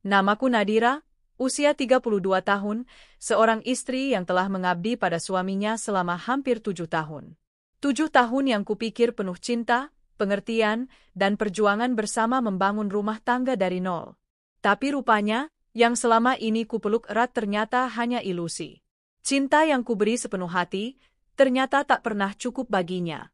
Namaku Nadira, usia 32 tahun, seorang istri yang telah mengabdi pada suaminya selama hampir 7 tahun. 7 tahun yang kupikir penuh cinta, pengertian, dan perjuangan bersama membangun rumah tangga dari nol. Tapi rupanya, yang selama ini kupeluk erat ternyata hanya ilusi. Cinta yang kuberi sepenuh hati, ternyata tak pernah cukup baginya.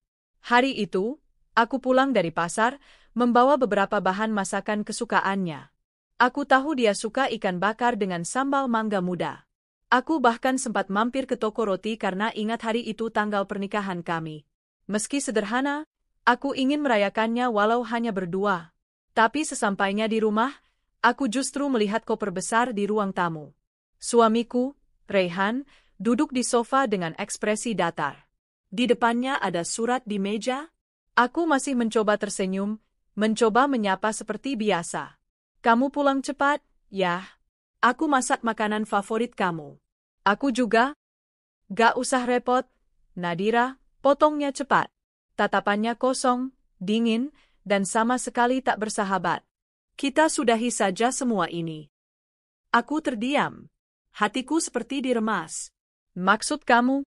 Hari itu, aku pulang dari pasar, membawa beberapa bahan masakan kesukaannya. Aku tahu dia suka ikan bakar dengan sambal mangga muda. Aku bahkan sempat mampir ke toko roti karena ingat hari itu tanggal pernikahan kami. Meski sederhana, aku ingin merayakannya walau hanya berdua. Tapi sesampainya di rumah, aku justru melihat koper besar di ruang tamu. Suamiku, Raihan, duduk di sofa dengan ekspresi datar. Di depannya ada surat di meja. Aku masih mencoba tersenyum, mencoba menyapa seperti biasa. Kamu pulang cepat, ya? Aku masak makanan favorit kamu. Aku juga. Gak usah repot, Nadira, potongnya cepat. Tatapannya kosong, dingin, dan sama sekali tak bersahabat. Kita sudahi saja semua ini. Aku terdiam. Hatiku seperti diremas. Maksud kamu?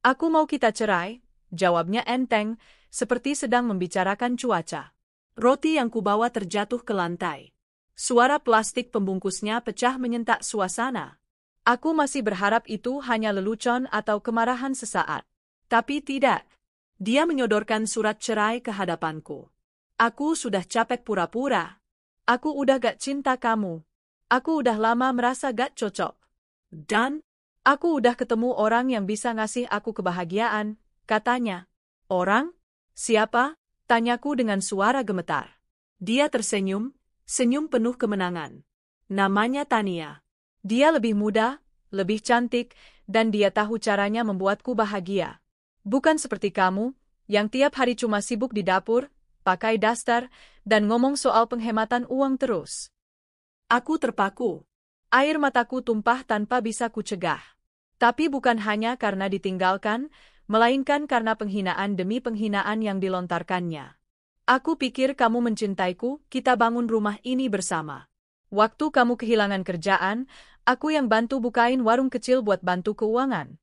Aku mau kita cerai, jawabnya enteng, seperti sedang membicarakan cuaca. Roti yang kubawa terjatuh ke lantai. Suara plastik pembungkusnya pecah menyentak suasana. Aku masih berharap itu hanya lelucon atau kemarahan sesaat. Tapi tidak. Dia menyodorkan surat cerai ke hadapanku. Aku sudah capek pura-pura. Aku udah gak cinta kamu. Aku udah lama merasa gak cocok. Dan, aku udah ketemu orang yang bisa ngasih aku kebahagiaan, katanya. Orang? Siapa? Tanyaku dengan suara gemetar. Dia tersenyum. Senyum penuh kemenangan. Namanya Tania. Dia lebih muda, lebih cantik, dan dia tahu caranya membuatku bahagia. Bukan seperti kamu, yang tiap hari cuma sibuk di dapur, pakai daster, dan ngomong soal penghematan uang terus. Aku terpaku. Air mataku tumpah tanpa bisa kucegah. Tapi bukan hanya karena ditinggalkan, melainkan karena penghinaan demi penghinaan yang dilontarkannya. Aku pikir kamu mencintaiku, kita bangun rumah ini bersama. Waktu kamu kehilangan kerjaan, aku yang bantu bukain warung kecil buat bantu keuangan.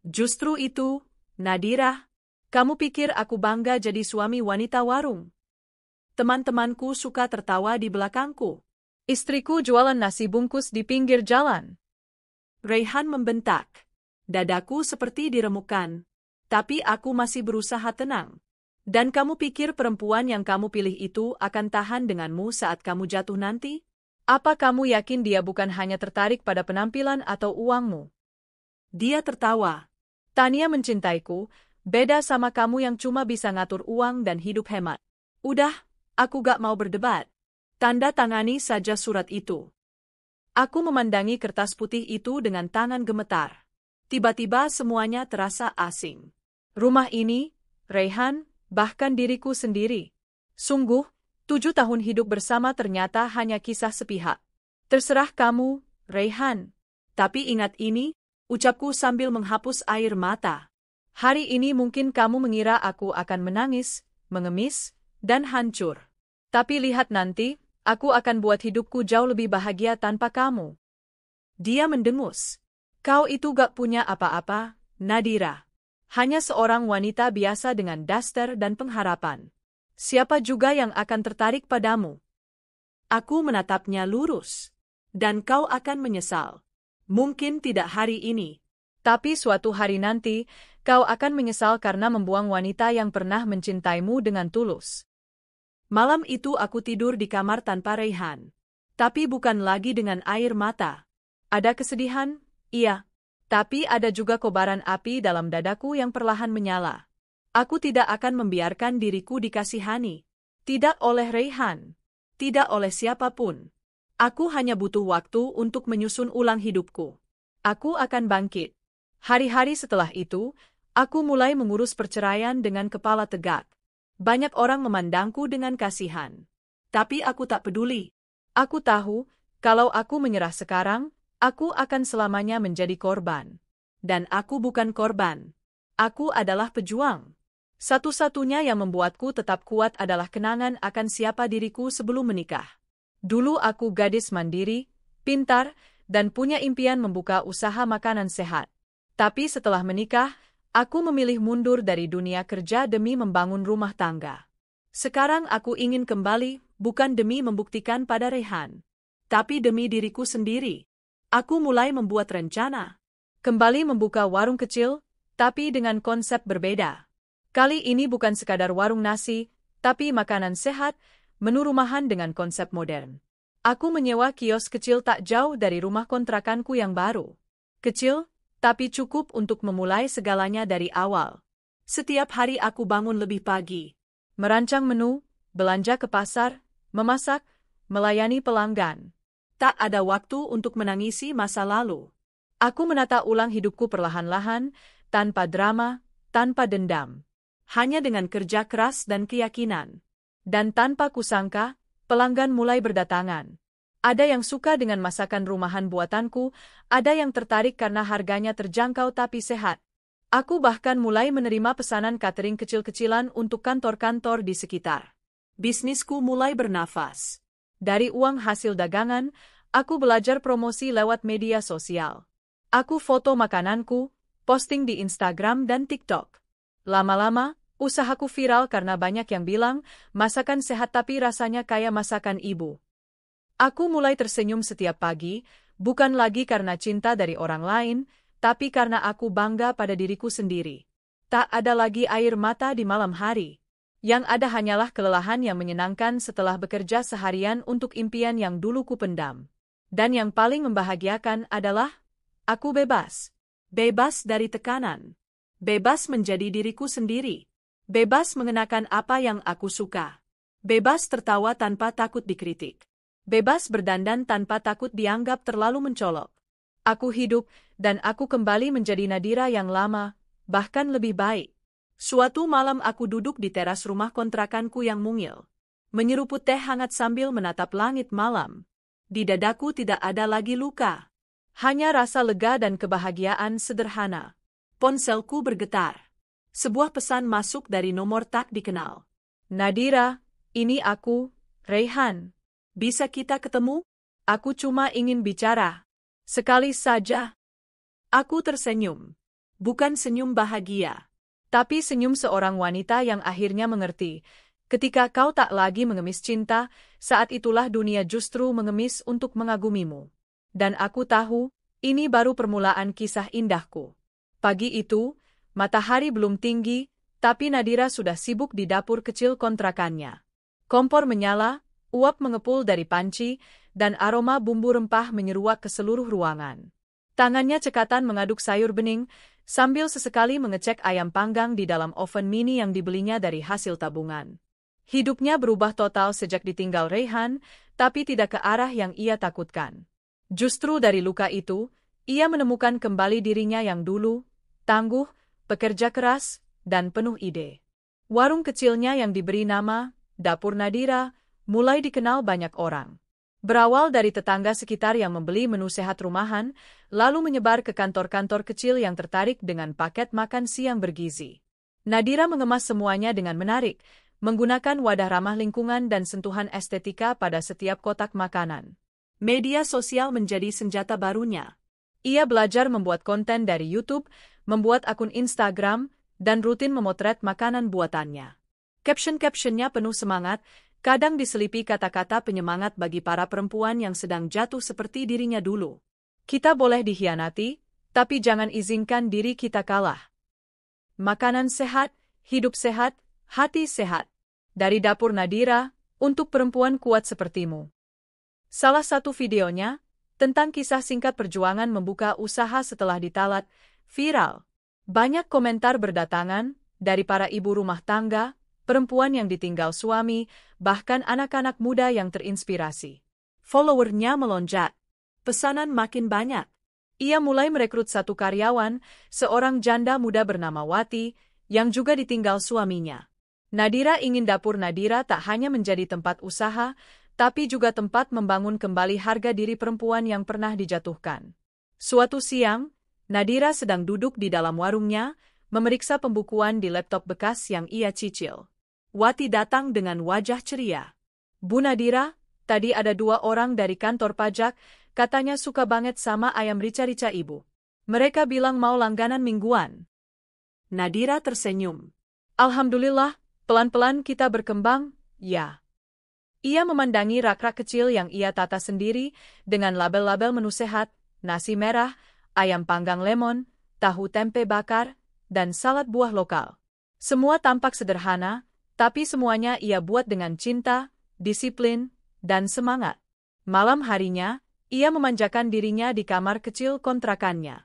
Justru itu, Nadira, kamu pikir aku bangga jadi suami wanita warung? Teman-temanku suka tertawa di belakangku. Istriku jualan nasi bungkus di pinggir jalan. Raihan membentak. Dadaku seperti diremukkan. Tapi aku masih berusaha tenang. Dan kamu pikir perempuan yang kamu pilih itu akan tahan denganmu saat kamu jatuh nanti? Apa kamu yakin dia bukan hanya tertarik pada penampilan atau uangmu? Dia tertawa. Tania mencintaiku, beda sama kamu yang cuma bisa ngatur uang dan hidup hemat. Udah, aku gak mau berdebat. Tanda tangani saja surat itu. Aku memandangi kertas putih itu dengan tangan gemetar. Tiba-tiba semuanya terasa asing. Rumah ini, Raihan, bahkan diriku sendiri. Sungguh, 7 tahun hidup bersama ternyata hanya kisah sepihak. Terserah kamu, Raihan. Tapi ingat ini, ucapku sambil menghapus air mata. Hari ini mungkin kamu mengira aku akan menangis, mengemis, dan hancur. Tapi lihat nanti, aku akan buat hidupku jauh lebih bahagia tanpa kamu. Dia mendengus. Kau itu gak punya apa-apa, Nadira. Hanya seorang wanita biasa dengan daster dan pengharapan. Siapa juga yang akan tertarik padamu? Aku menatapnya lurus. Dan kau akan menyesal. Mungkin tidak hari ini. Tapi suatu hari nanti, kau akan menyesal karena membuang wanita yang pernah mencintaimu dengan tulus. Malam itu aku tidur di kamar tanpa Raihan. Tapi bukan lagi dengan air mata. Ada kesedihan, iya. Tapi ada juga kobaran api dalam dadaku yang perlahan menyala. Aku tidak akan membiarkan diriku dikasihani. Tidak oleh Raihan. Tidak oleh siapapun. Aku hanya butuh waktu untuk menyusun ulang hidupku. Aku akan bangkit. Hari-hari setelah itu, aku mulai mengurus perceraian dengan kepala tegak. Banyak orang memandangku dengan kasihan. Tapi aku tak peduli. Aku tahu, kalau aku menyerah sekarang, aku akan selamanya menjadi korban. Dan aku bukan korban. Aku adalah pejuang. Satu-satunya yang membuatku tetap kuat adalah kenangan akan siapa diriku sebelum menikah. Dulu aku gadis mandiri, pintar, dan punya impian membuka usaha makanan sehat. Tapi setelah menikah, aku memilih mundur dari dunia kerja demi membangun rumah tangga. Sekarang aku ingin kembali, bukan demi membuktikan pada Rehan, tapi demi diriku sendiri. Aku mulai membuat rencana. Kembali membuka warung kecil, tapi dengan konsep berbeda. Kali ini bukan sekadar warung nasi, tapi makanan sehat, menu rumahan dengan konsep modern. Aku menyewa kios kecil tak jauh dari rumah kontrakanku yang baru. Kecil, tapi cukup untuk memulai segalanya dari awal. Setiap hari aku bangun lebih pagi. Merancang menu, belanja ke pasar, memasak, melayani pelanggan. Tak ada waktu untuk menangisi masa lalu. Aku menata ulang hidupku perlahan-lahan, tanpa drama, tanpa dendam. Hanya dengan kerja keras dan keyakinan. Dan tanpa kusangka, pelanggan mulai berdatangan. Ada yang suka dengan masakan rumahan buatanku, ada yang tertarik karena harganya terjangkau tapi sehat. Aku bahkan mulai menerima pesanan catering kecil-kecilan untuk kantor-kantor di sekitar. Bisnisku mulai bernafas. Dari uang hasil dagangan, aku belajar promosi lewat media sosial. Aku foto makananku, posting di Instagram dan TikTok. Lama-lama, usahaku viral karena banyak yang bilang, masakan sehat tapi rasanya kayak masakan ibu. Aku mulai tersenyum setiap pagi, bukan lagi karena cinta dari orang lain, tapi karena aku bangga pada diriku sendiri. Tak ada lagi air mata di malam hari. Yang ada hanyalah kelelahan yang menyenangkan setelah bekerja seharian untuk impian yang dulu kupendam. Dan yang paling membahagiakan adalah, aku bebas. Bebas dari tekanan. Bebas menjadi diriku sendiri. Bebas mengenakan apa yang aku suka. Bebas tertawa tanpa takut dikritik. Bebas berdandan tanpa takut dianggap terlalu mencolok. Aku hidup, dan aku kembali menjadi Nadira yang lama, bahkan lebih baik. Suatu malam aku duduk di teras rumah kontrakanku yang mungil. Menyeruput teh hangat sambil menatap langit malam. Di dadaku tidak ada lagi luka. Hanya rasa lega dan kebahagiaan sederhana. Ponselku bergetar. Sebuah pesan masuk dari nomor tak dikenal. Nadira, ini aku, Rehan. Bisa kita ketemu? Aku cuma ingin bicara. Sekali saja. Aku tersenyum. Bukan senyum bahagia. Tapi senyum seorang wanita yang akhirnya mengerti. Ketika kau tak lagi mengemis cinta, saat itulah dunia justru mengemis untuk mengagumimu. Dan aku tahu, ini baru permulaan kisah indahku. Pagi itu, matahari belum tinggi, tapi Nadira sudah sibuk di dapur kecil kontrakannya. Kompor menyala, uap mengepul dari panci, dan aroma bumbu rempah menyeruak ke seluruh ruangan. Tangannya cekatan mengaduk sayur bening, sambil sesekali mengecek ayam panggang di dalam oven mini yang dibelinya dari hasil tabungan. Hidupnya berubah total sejak ditinggal Rehan, tapi tidak ke arah yang ia takutkan. Justru dari luka itu, ia menemukan kembali dirinya yang dulu, tangguh, pekerja keras, dan penuh ide. Warung kecilnya yang diberi nama Dapur Nadira mulai dikenal banyak orang. Berawal dari tetangga sekitar yang membeli menu sehat rumahan, lalu menyebar ke kantor-kantor kecil yang tertarik dengan paket makan siang bergizi. Nadira mengemas semuanya dengan menarik, menggunakan wadah ramah lingkungan dan sentuhan estetika pada setiap kotak makanan. Media sosial menjadi senjata barunya. Ia belajar membuat konten dari YouTube, membuat akun Instagram, dan rutin memotret makanan buatannya. Caption-captionnya penuh semangat, kadang diselipi kata-kata penyemangat bagi para perempuan yang sedang jatuh seperti dirinya dulu. Kita boleh dikhianati, tapi jangan izinkan diri kita kalah. Makanan sehat, hidup sehat, hati sehat. Dari Dapur Nadira, untuk perempuan kuat sepertimu. Salah satu videonya, tentang kisah singkat perjuangan membuka usaha setelah ditalat, viral. Banyak komentar berdatangan, dari para ibu rumah tangga, perempuan yang ditinggal suami, bahkan anak-anak muda yang terinspirasi. Followernya melonjak. Pesanan makin banyak. Ia mulai merekrut satu karyawan, seorang janda muda bernama Wati, yang juga ditinggal suaminya. Nadira ingin Dapur Nadira tak hanya menjadi tempat usaha, tapi juga tempat membangun kembali harga diri perempuan yang pernah dijatuhkan. Suatu siang, Nadira sedang duduk di dalam warungnya, memeriksa pembukuan di laptop bekas yang ia cicil. Wati datang dengan wajah ceria. "Bu Nadira, tadi ada 2 orang dari kantor pajak, katanya suka banget sama ayam rica-rica ibu. Mereka bilang mau langganan mingguan. Nadira tersenyum. Alhamdulillah, pelan-pelan kita berkembang, ya. Ia memandangi rak-rak kecil yang ia tata sendiri, dengan label-label menu sehat, nasi merah, ayam panggang lemon, tahu tempe bakar, dan salad buah lokal. Semua tampak sederhana, tapi semuanya ia buat dengan cinta, disiplin, dan semangat. Malam harinya, ia memanjakan dirinya di kamar kecil kontrakannya.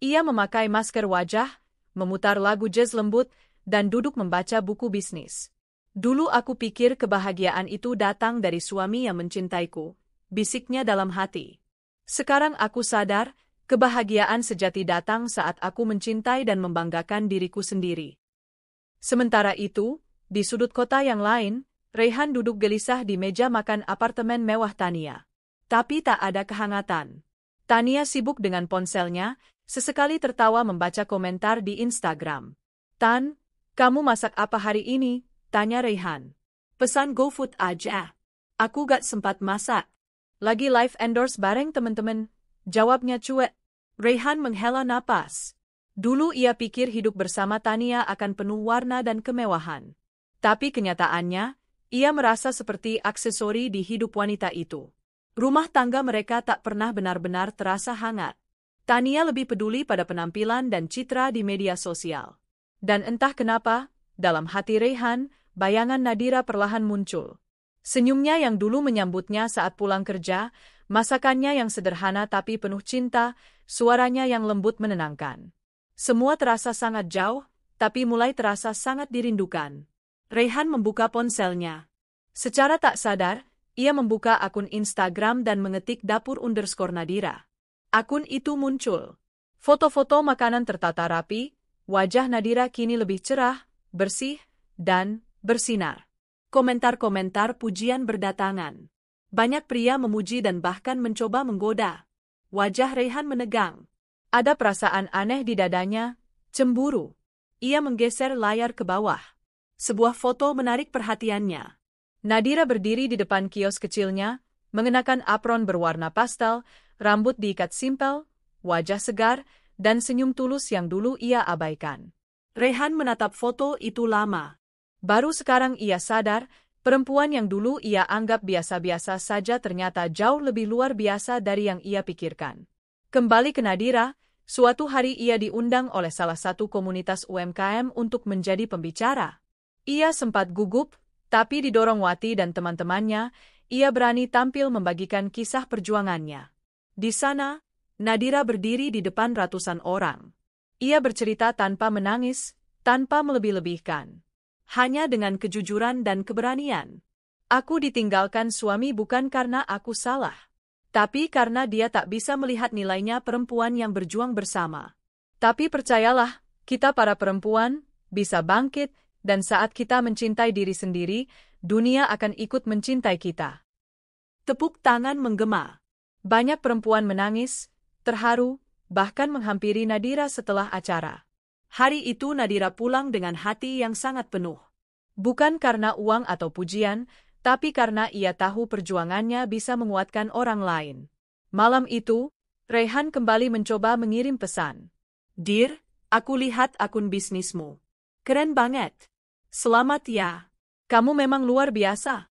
Ia memakai masker wajah, memutar lagu jazz lembut, dan duduk membaca buku bisnis. Dulu aku pikir kebahagiaan itu datang dari suami yang mencintaiku, bisiknya dalam hati. Sekarang aku sadar, kebahagiaan sejati datang saat aku mencintai dan membanggakan diriku sendiri. Sementara itu, di sudut kota yang lain, Raihan duduk gelisah di meja makan apartemen mewah Tania. Tapi tak ada kehangatan. Tania sibuk dengan ponselnya, sesekali tertawa membaca komentar di Instagram. "Tan, kamu masak apa hari ini?" tanya Raihan. "Pesan GoFood aja. Aku gak sempat masak." "Lagi live endorse bareng temen-temen," jawabnya cuek. Raihan menghela napas. Dulu ia pikir hidup bersama Tania akan penuh warna dan kemewahan. Tapi kenyataannya, ia merasa seperti aksesori di hidup wanita itu. Rumah tangga mereka tak pernah benar-benar terasa hangat. Tania lebih peduli pada penampilan dan citra di media sosial. Dan entah kenapa, dalam hati Raihan, bayangan Nadira perlahan muncul. Senyumnya yang dulu menyambutnya saat pulang kerja, masakannya yang sederhana tapi penuh cinta, suaranya yang lembut menenangkan. Semua terasa sangat jauh, tapi mulai terasa sangat dirindukan. Raihan membuka ponselnya. Secara tak sadar, ia membuka akun Instagram dan mengetik dapur_Nadira. Akun itu muncul. Foto-foto makanan tertata rapi, wajah Nadira kini lebih cerah, bersih, dan bersinar. Komentar-komentar pujian berdatangan. Banyak pria memuji dan bahkan mencoba menggoda. Wajah Raihan menegang. Ada perasaan aneh di dadanya, cemburu. Ia menggeser layar ke bawah. Sebuah foto menarik perhatiannya. Nadira berdiri di depan kios kecilnya, mengenakan apron berwarna pastel, rambut diikat simpel, wajah segar, dan senyum tulus yang dulu ia abaikan. Raihan menatap foto itu lama. Baru sekarang ia sadar, perempuan yang dulu ia anggap biasa-biasa saja ternyata jauh lebih luar biasa dari yang ia pikirkan. Kembali ke Nadira, suatu hari ia diundang oleh salah satu komunitas UMKM untuk menjadi pembicara. Ia sempat gugup, tapi didorong Wati dan teman-temannya, ia berani tampil membagikan kisah perjuangannya. Di sana, Nadira berdiri di depan ratusan orang. Ia bercerita tanpa menangis, tanpa melebih-lebihkan. Hanya dengan kejujuran dan keberanian. "Aku ditinggalkan suami bukan karena aku salah, tapi karena dia tak bisa melihat nilainya perempuan yang berjuang bersama. Tapi percayalah, kita para perempuan bisa bangkit, dan saat kita mencintai diri sendiri, dunia akan ikut mencintai kita." Tepuk tangan menggema. Banyak perempuan menangis, terharu, bahkan menghampiri Nadira setelah acara. Hari itu Nadira pulang dengan hati yang sangat penuh. Bukan karena uang atau pujian, tapi karena ia tahu perjuangannya bisa menguatkan orang lain. Malam itu, Raihan kembali mencoba mengirim pesan. "Dir, aku lihat akun bisnismu. Keren banget. Selamat ya. Kamu memang luar biasa."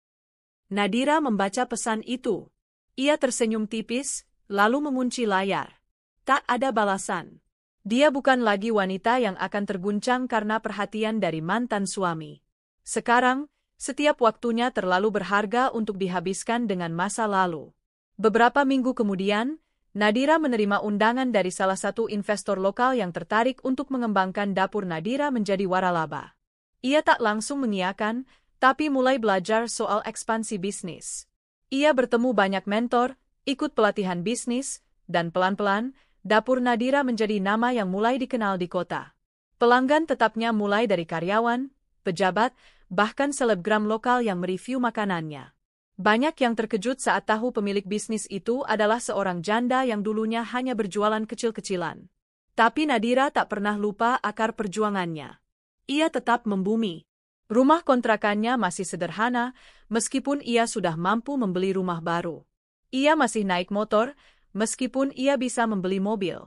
Nadira membaca pesan itu. Ia tersenyum tipis, lalu mengunci layar. Tak ada balasan. Dia bukan lagi wanita yang akan terguncang karena perhatian dari mantan suami. Sekarang, setiap waktunya terlalu berharga untuk dihabiskan dengan masa lalu. Beberapa minggu kemudian, Nadira menerima undangan dari salah satu investor lokal yang tertarik untuk mengembangkan dapur Nadira menjadi waralaba. Ia tak langsung mengiyakan, tapi mulai belajar soal ekspansi bisnis. Ia bertemu banyak mentor, ikut pelatihan bisnis, dan pelan-pelan, dapur Nadira menjadi nama yang mulai dikenal di kota. Pelanggan tetapnya mulai dari karyawan, pejabat, bahkan selebgram lokal yang mereview makanannya. Banyak yang terkejut saat tahu pemilik bisnis itu adalah seorang janda yang dulunya hanya berjualan kecil-kecilan. Tapi Nadira tak pernah lupa akar perjuangannya. Ia tetap membumi. Rumah kontrakannya masih sederhana, meskipun ia sudah mampu membeli rumah baru. Ia masih naik motor, meskipun ia bisa membeli mobil.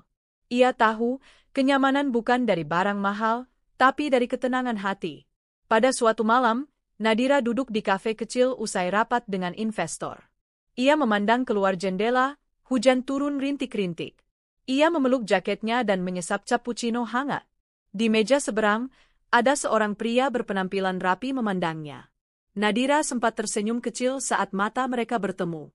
Ia tahu, kenyamanan bukan dari barang mahal, tapi dari ketenangan hati. Pada suatu malam, Nadira duduk di kafe kecil usai rapat dengan investor. Ia memandang keluar jendela, hujan turun rintik-rintik. Ia memeluk jaketnya dan menyesap cappuccino hangat. Di meja seberang, ada seorang pria berpenampilan rapi memandangnya. Nadira sempat tersenyum kecil saat mata mereka bertemu.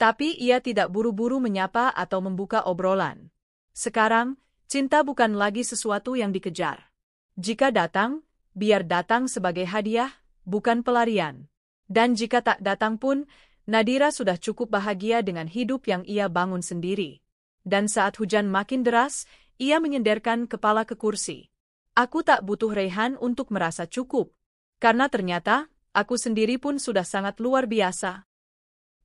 Tapi ia tidak buru-buru menyapa atau membuka obrolan. Sekarang, cinta bukan lagi sesuatu yang dikejar. Jika datang, biar datang sebagai hadiah, bukan pelarian. Dan jika tak datang pun, Nadira sudah cukup bahagia dengan hidup yang ia bangun sendiri. Dan saat hujan makin deras, ia menyenderkan kepala ke kursi. Aku tak butuh Raihan untuk merasa cukup. Karena ternyata, aku sendiri pun sudah sangat luar biasa.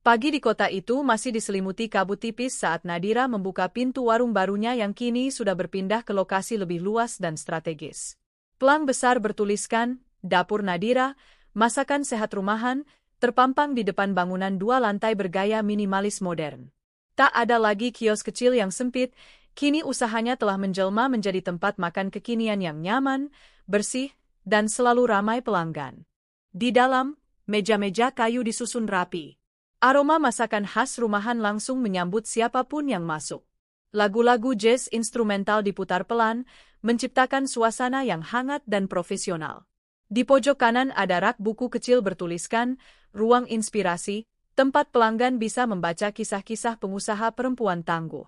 Pagi di kota itu masih diselimuti kabut tipis saat Nadira membuka pintu warung barunya yang kini sudah berpindah ke lokasi lebih luas dan strategis. Pelang besar bertuliskan, Dapur Nadira, masakan sehat rumahan, terpampang di depan bangunan 2 lantai bergaya minimalis modern. Tak ada lagi kios kecil yang sempit, kini usahanya telah menjelma menjadi tempat makan kekinian yang nyaman, bersih, dan selalu ramai pelanggan. Di dalam, meja-meja kayu disusun rapi. Aroma masakan khas rumahan langsung menyambut siapapun yang masuk. Lagu-lagu jazz instrumental diputar pelan, menciptakan suasana yang hangat dan profesional. Di pojok kanan ada rak buku kecil bertuliskan, Ruang Inspirasi, tempat pelanggan bisa membaca kisah-kisah pengusaha perempuan tangguh.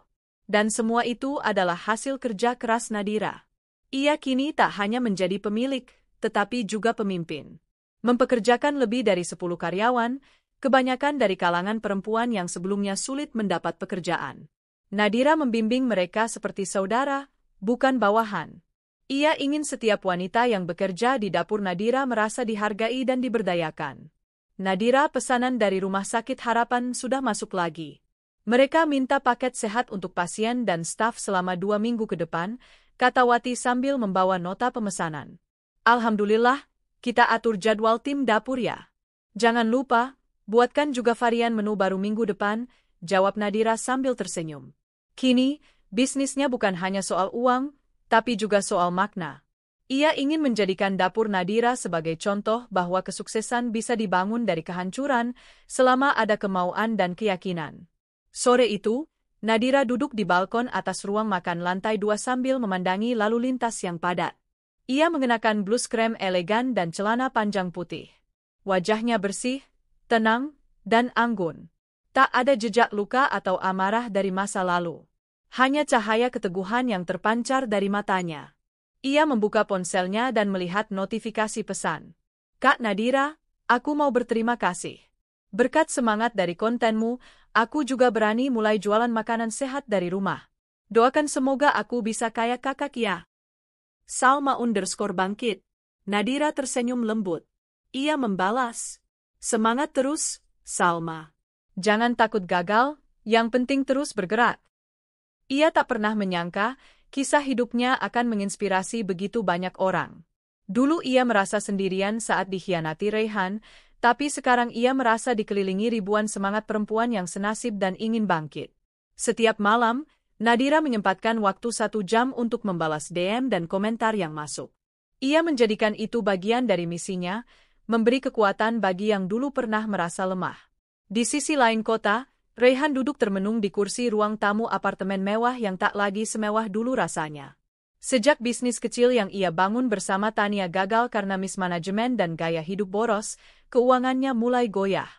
Dan semua itu adalah hasil kerja keras Nadira. Ia kini tak hanya menjadi pemilik, tetapi juga pemimpin. Mempekerjakan lebih dari 10 karyawan, kebanyakan dari kalangan perempuan yang sebelumnya sulit mendapat pekerjaan. Nadira membimbing mereka seperti saudara, bukan bawahan. Ia ingin setiap wanita yang bekerja di dapur Nadira merasa dihargai dan diberdayakan. Nadira, pesanan dari Rumah Sakit Harapan sudah masuk lagi. Mereka minta paket sehat untuk pasien dan staf selama 2 minggu ke depan, kata Wati sambil membawa nota pemesanan. Alhamdulillah, kita atur jadwal tim dapur ya. Jangan lupa, buatkan juga varian menu baru minggu depan, jawab Nadira sambil tersenyum. Kini, bisnisnya bukan hanya soal uang, tapi juga soal makna. Ia ingin menjadikan dapur Nadira sebagai contoh bahwa kesuksesan bisa dibangun dari kehancuran selama ada kemauan dan keyakinan. Sore itu, Nadira duduk di balkon atas ruang makan lantai 2 sambil memandangi lalu lintas yang padat. Ia mengenakan blus krem elegan dan celana panjang putih. Wajahnya bersih, tenang, dan anggun. Tak ada jejak luka atau amarah dari masa lalu. Hanya cahaya keteguhan yang terpancar dari matanya. Ia membuka ponselnya dan melihat notifikasi pesan. Kak Nadira, aku mau berterima kasih. Berkat semangat dari kontenmu, aku juga berani mulai jualan makanan sehat dari rumah. Doakan semoga aku bisa kaya kakak ya. Salma_bangkit. Nadira tersenyum lembut. Ia membalas. Semangat terus, Salma. Jangan takut gagal, yang penting terus bergerak. Ia tak pernah menyangka, kisah hidupnya akan menginspirasi begitu banyak orang. Dulu ia merasa sendirian saat dikhianati Raihan, tapi sekarang ia merasa dikelilingi ribuan semangat perempuan yang senasib dan ingin bangkit. Setiap malam, Nadira menyempatkan waktu 1 jam untuk membalas DM dan komentar yang masuk. Ia menjadikan itu bagian dari misinya, memberi kekuatan bagi yang dulu pernah merasa lemah. Di sisi lain kota, Raihan duduk termenung di kursi ruang tamu apartemen mewah yang tak lagi semewah dulu rasanya. Sejak bisnis kecil yang ia bangun bersama Tania gagal karena mismanajemen dan gaya hidup boros, keuangannya mulai goyah.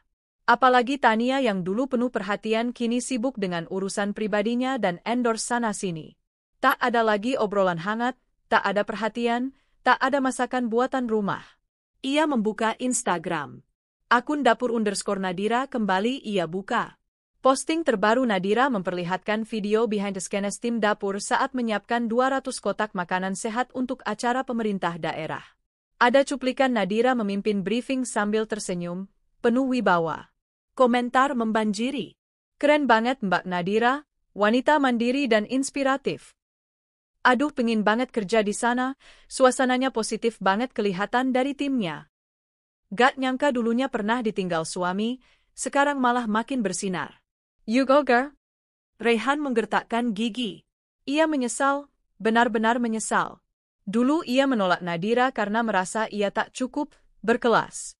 Apalagi Tania yang dulu penuh perhatian kini sibuk dengan urusan pribadinya dan endorse sana-sini. Tak ada lagi obrolan hangat, tak ada perhatian, tak ada masakan buatan rumah. Ia membuka Instagram. Akun dapur_Nadira kembali ia buka. Posting terbaru Nadira memperlihatkan video behind the scenes tim dapur saat menyiapkan 200 kotak makanan sehat untuk acara pemerintah daerah. Ada cuplikan Nadira memimpin briefing sambil tersenyum, penuh wibawa. Komentar membanjiri. Keren banget Mbak Nadira, wanita mandiri dan inspiratif. Aduh, pengin banget kerja di sana, suasananya positif banget kelihatan dari timnya. Gak nyangka dulunya pernah ditinggal suami, sekarang malah makin bersinar. You go, girl. Raihan menggertakkan gigi. Ia menyesal, benar-benar menyesal. Dulu ia menolak Nadira karena merasa ia tak cukup berkelas.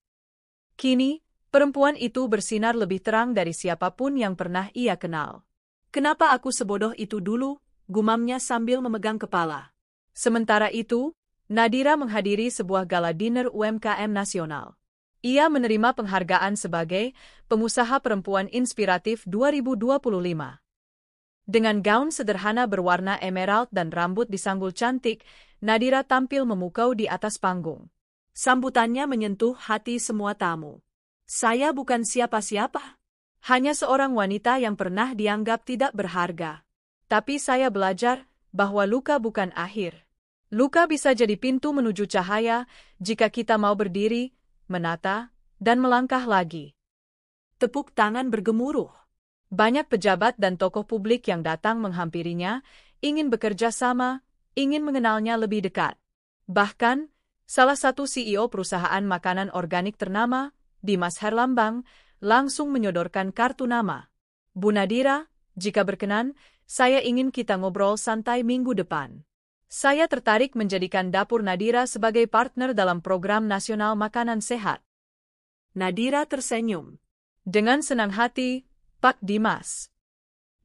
Kini, perempuan itu bersinar lebih terang dari siapapun yang pernah ia kenal. Kenapa aku sebodoh itu dulu? Gumamnya sambil memegang kepala. Sementara itu, Nadira menghadiri sebuah gala dinner UMKM nasional. Ia menerima penghargaan sebagai Pengusaha Perempuan Inspiratif 2025. Dengan gaun sederhana berwarna emerald dan rambut disanggul cantik, Nadira tampil memukau di atas panggung. Sambutannya menyentuh hati semua tamu. Saya bukan siapa-siapa. Hanya seorang wanita yang pernah dianggap tidak berharga. Tapi saya belajar bahwa luka bukan akhir. Luka bisa jadi pintu menuju cahaya jika kita mau berdiri, menata, dan melangkah lagi. Tepuk tangan bergemuruh. Banyak pejabat dan tokoh publik yang datang menghampirinya, ingin bekerja sama, ingin mengenalnya lebih dekat. Bahkan, salah satu CEO perusahaan makanan organik ternama, Dimas Herlambang, langsung menyodorkan kartu nama. Bu Nadira, jika berkenan, saya ingin kita ngobrol santai minggu depan. Saya tertarik menjadikan Dapur Nadira sebagai partner dalam program nasional makanan sehat. Nadira tersenyum. Dengan senang hati, Pak Dimas.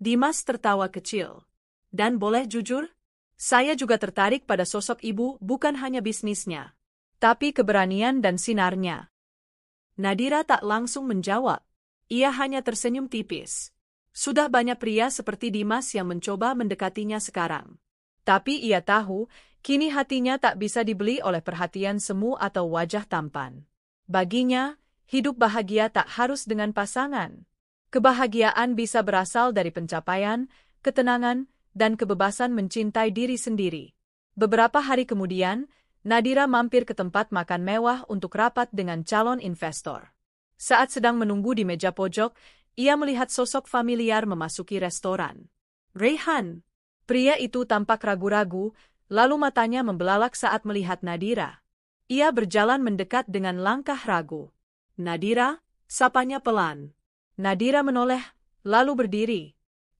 Dimas tertawa kecil. Dan boleh jujur? Saya juga tertarik pada sosok ibu, bukan hanya bisnisnya, tapi keberanian dan sinarnya. Nadira tak langsung menjawab. Ia hanya tersenyum tipis. Sudah banyak pria seperti Dimas yang mencoba mendekatinya sekarang. Tapi ia tahu, kini hatinya tak bisa dibeli oleh perhatian semu atau wajah tampan. Baginya, hidup bahagia tak harus dengan pasangan. Kebahagiaan bisa berasal dari pencapaian, ketenangan, dan kebebasan mencintai diri sendiri. Beberapa hari kemudian, Nadira mampir ke tempat makan mewah untuk rapat dengan calon investor. Saat sedang menunggu di meja pojok, ia melihat sosok familiar memasuki restoran. Raihan. Pria itu tampak ragu-ragu, lalu matanya membelalak saat melihat Nadira. Ia berjalan mendekat dengan langkah ragu. Nadira, sapanya pelan. Nadira menoleh, lalu berdiri.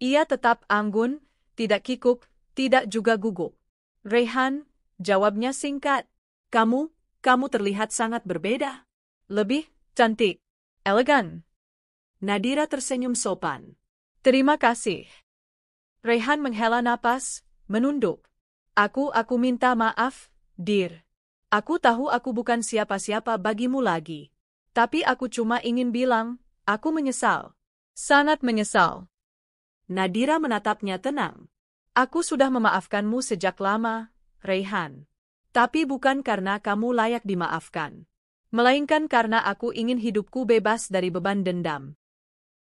Ia tetap anggun, tidak kikuk, tidak juga gugup. Raihan, jawabnya singkat. Kamu terlihat sangat berbeda. Lebih cantik, elegan. Nadira tersenyum sopan. Terima kasih. Raihan menghela napas, menunduk. Aku minta maaf, Dir. Aku tahu aku bukan siapa-siapa bagimu lagi. Tapi aku cuma ingin bilang, aku menyesal. Sangat menyesal. Nadira menatapnya tenang. Aku sudah memaafkanmu sejak lama, Raihan. Tapi bukan karena kamu layak dimaafkan. Melainkan karena aku ingin hidupku bebas dari beban dendam.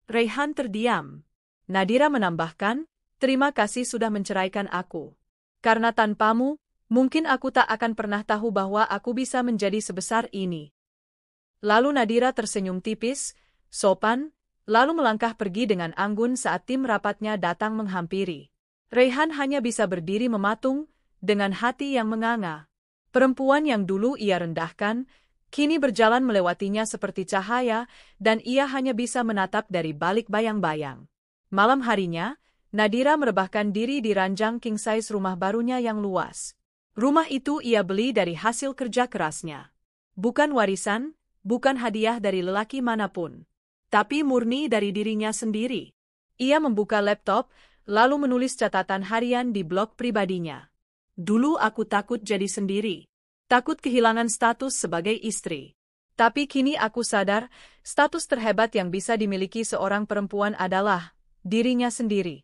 Raihan terdiam. Nadira menambahkan, terima kasih sudah menceraikan aku. Karena tanpamu, mungkin aku tak akan pernah tahu bahwa aku bisa menjadi sebesar ini. Lalu Nadira tersenyum tipis, sopan, lalu melangkah pergi dengan anggun saat tim rapatnya datang menghampiri. Raihan hanya bisa berdiri mematung, dengan hati yang menganga. Perempuan yang dulu ia rendahkan, kini berjalan melewatinya seperti cahaya, dan ia hanya bisa menatap dari balik bayang-bayang. Malam harinya, Nadira merebahkan diri di ranjang king size rumah barunya yang luas. Rumah itu ia beli dari hasil kerja kerasnya. Bukan warisan, bukan hadiah dari lelaki manapun. Tapi murni dari dirinya sendiri. Ia membuka laptop, lalu menulis catatan harian di blog pribadinya. Dulu aku takut jadi sendiri. Takut kehilangan status sebagai istri. Tapi kini aku sadar, status terhebat yang bisa dimiliki seorang perempuan adalah dirinya sendiri.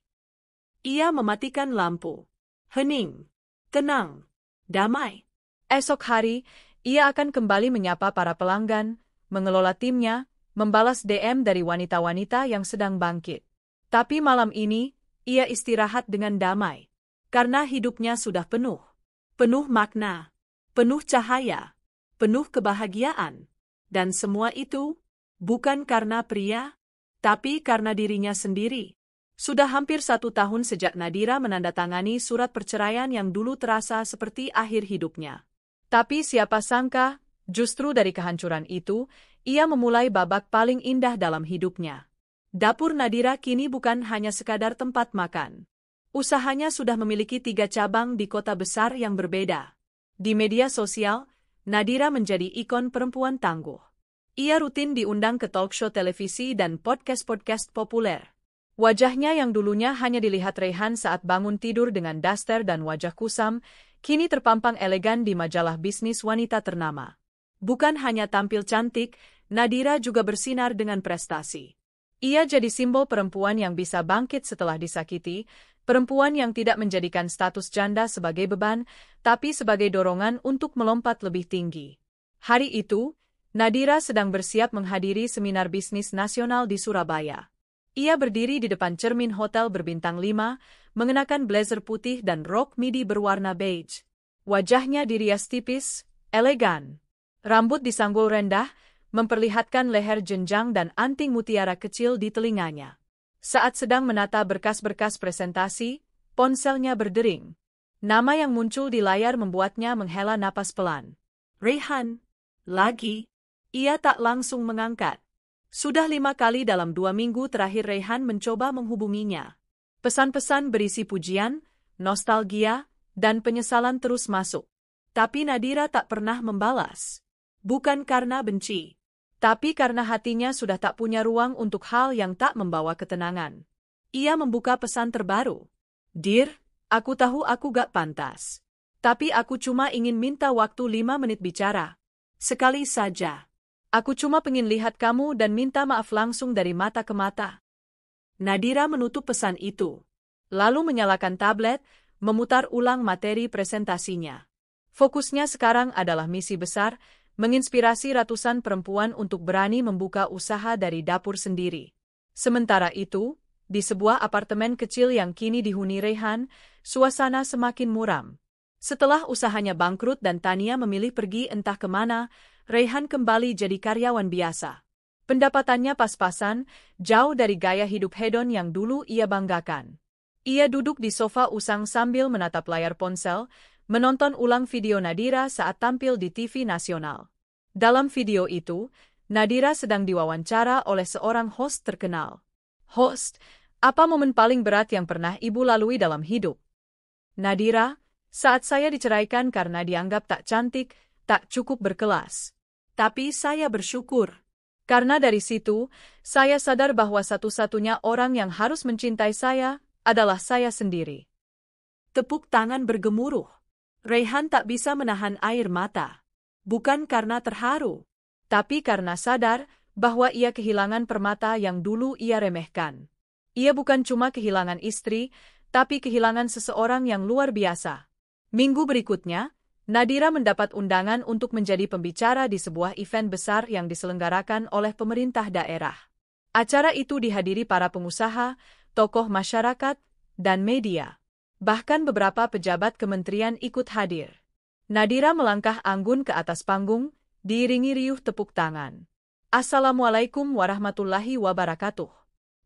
Ia mematikan lampu. Hening. Tenang. Damai. Esok hari, ia akan kembali menyapa para pelanggan, mengelola timnya, membalas DM dari wanita-wanita yang sedang bangkit. Tapi malam ini, ia istirahat dengan damai. Karena hidupnya sudah penuh. Penuh makna. Penuh cahaya. Penuh kebahagiaan. Dan semua itu, bukan karena pria, tapi karena dirinya sendiri. Sudah hampir 1 tahun sejak Nadira menandatangani surat perceraian yang dulu terasa seperti akhir hidupnya. Tapi siapa sangka, Justru dari kehancuran itu, ia memulai babak paling indah dalam hidupnya. Dapur Nadira kini bukan hanya sekadar tempat makan. Usahanya sudah memiliki 3 cabang di kota besar yang berbeda. Di media sosial, Nadira menjadi ikon perempuan tangguh. Ia rutin diundang ke talk show televisi dan podcast-podcast populer. Wajahnya yang dulunya hanya dilihat Raihan saat bangun tidur dengan daster dan wajah kusam, kini terpampang elegan di majalah bisnis wanita ternama. Bukan hanya tampil cantik, Nadira juga bersinar dengan prestasi. Ia jadi simbol perempuan yang bisa bangkit setelah disakiti, perempuan yang tidak menjadikan status janda sebagai beban, tapi sebagai dorongan untuk melompat lebih tinggi. Hari itu, Nadira sedang bersiap menghadiri seminar bisnis nasional di Surabaya. Ia berdiri di depan cermin hotel berbintang 5, mengenakan blazer putih dan rok midi berwarna beige. Wajahnya dirias tipis, elegan. Rambut disanggul rendah, memperlihatkan leher jenjang dan anting mutiara kecil di telinganya. Saat sedang menata berkas-berkas presentasi, ponselnya berdering. Nama yang muncul di layar membuatnya menghela napas pelan. Raihan, lagi. Ia tak langsung mengangkat. Sudah 5 kali dalam 2 minggu terakhir Raihan mencoba menghubunginya. Pesan-pesan berisi pujian, nostalgia, dan penyesalan terus masuk. Tapi Nadira tak pernah membalas. Bukan karena benci, tapi karena hatinya sudah tak punya ruang untuk hal yang tak membawa ketenangan. Ia membuka pesan terbaru. Dear, aku tahu aku gak pantas. Tapi aku cuma ingin minta waktu 5 menit bicara. Sekali saja. Aku cuma pengen lihat kamu dan minta maaf langsung dari mata ke mata. Nadira menutup pesan itu. Lalu menyalakan tablet, memutar ulang materi presentasinya. Fokusnya sekarang adalah misi besar, menginspirasi ratusan perempuan untuk berani membuka usaha dari dapur sendiri. Sementara itu, di sebuah apartemen kecil yang kini dihuni Raihan, suasana semakin muram. Setelah usahanya bangkrut dan Tania memilih pergi entah kemana, Raihan kembali jadi karyawan biasa. Pendapatannya pas-pasan, jauh dari gaya hidup hedon yang dulu ia banggakan. Ia duduk di sofa usang sambil menatap layar ponsel, menonton ulang video Nadira saat tampil di TV nasional. Dalam video itu, Nadira sedang diwawancara oleh seorang host terkenal. Host, apa momen paling berat yang pernah ibu lalui dalam hidup? Nadira, saat saya diceraikan karena dianggap tak cantik, tak cukup berkelas. Tapi saya bersyukur. Karena dari situ, saya sadar bahwa satu-satunya orang yang harus mencintai saya adalah saya sendiri. Tepuk tangan bergemuruh. Raihan tak bisa menahan air mata. Bukan karena terharu, tapi karena sadar bahwa ia kehilangan permata yang dulu ia remehkan. Ia bukan cuma kehilangan istri, tapi kehilangan seseorang yang luar biasa. Minggu berikutnya, Nadira mendapat undangan untuk menjadi pembicara di sebuah event besar yang diselenggarakan oleh pemerintah daerah. Acara itu dihadiri para pengusaha, tokoh masyarakat, dan media. Bahkan beberapa pejabat kementerian ikut hadir. Nadira melangkah anggun ke atas panggung, diiringi riuh tepuk tangan. Assalamualaikum warahmatullahi wabarakatuh.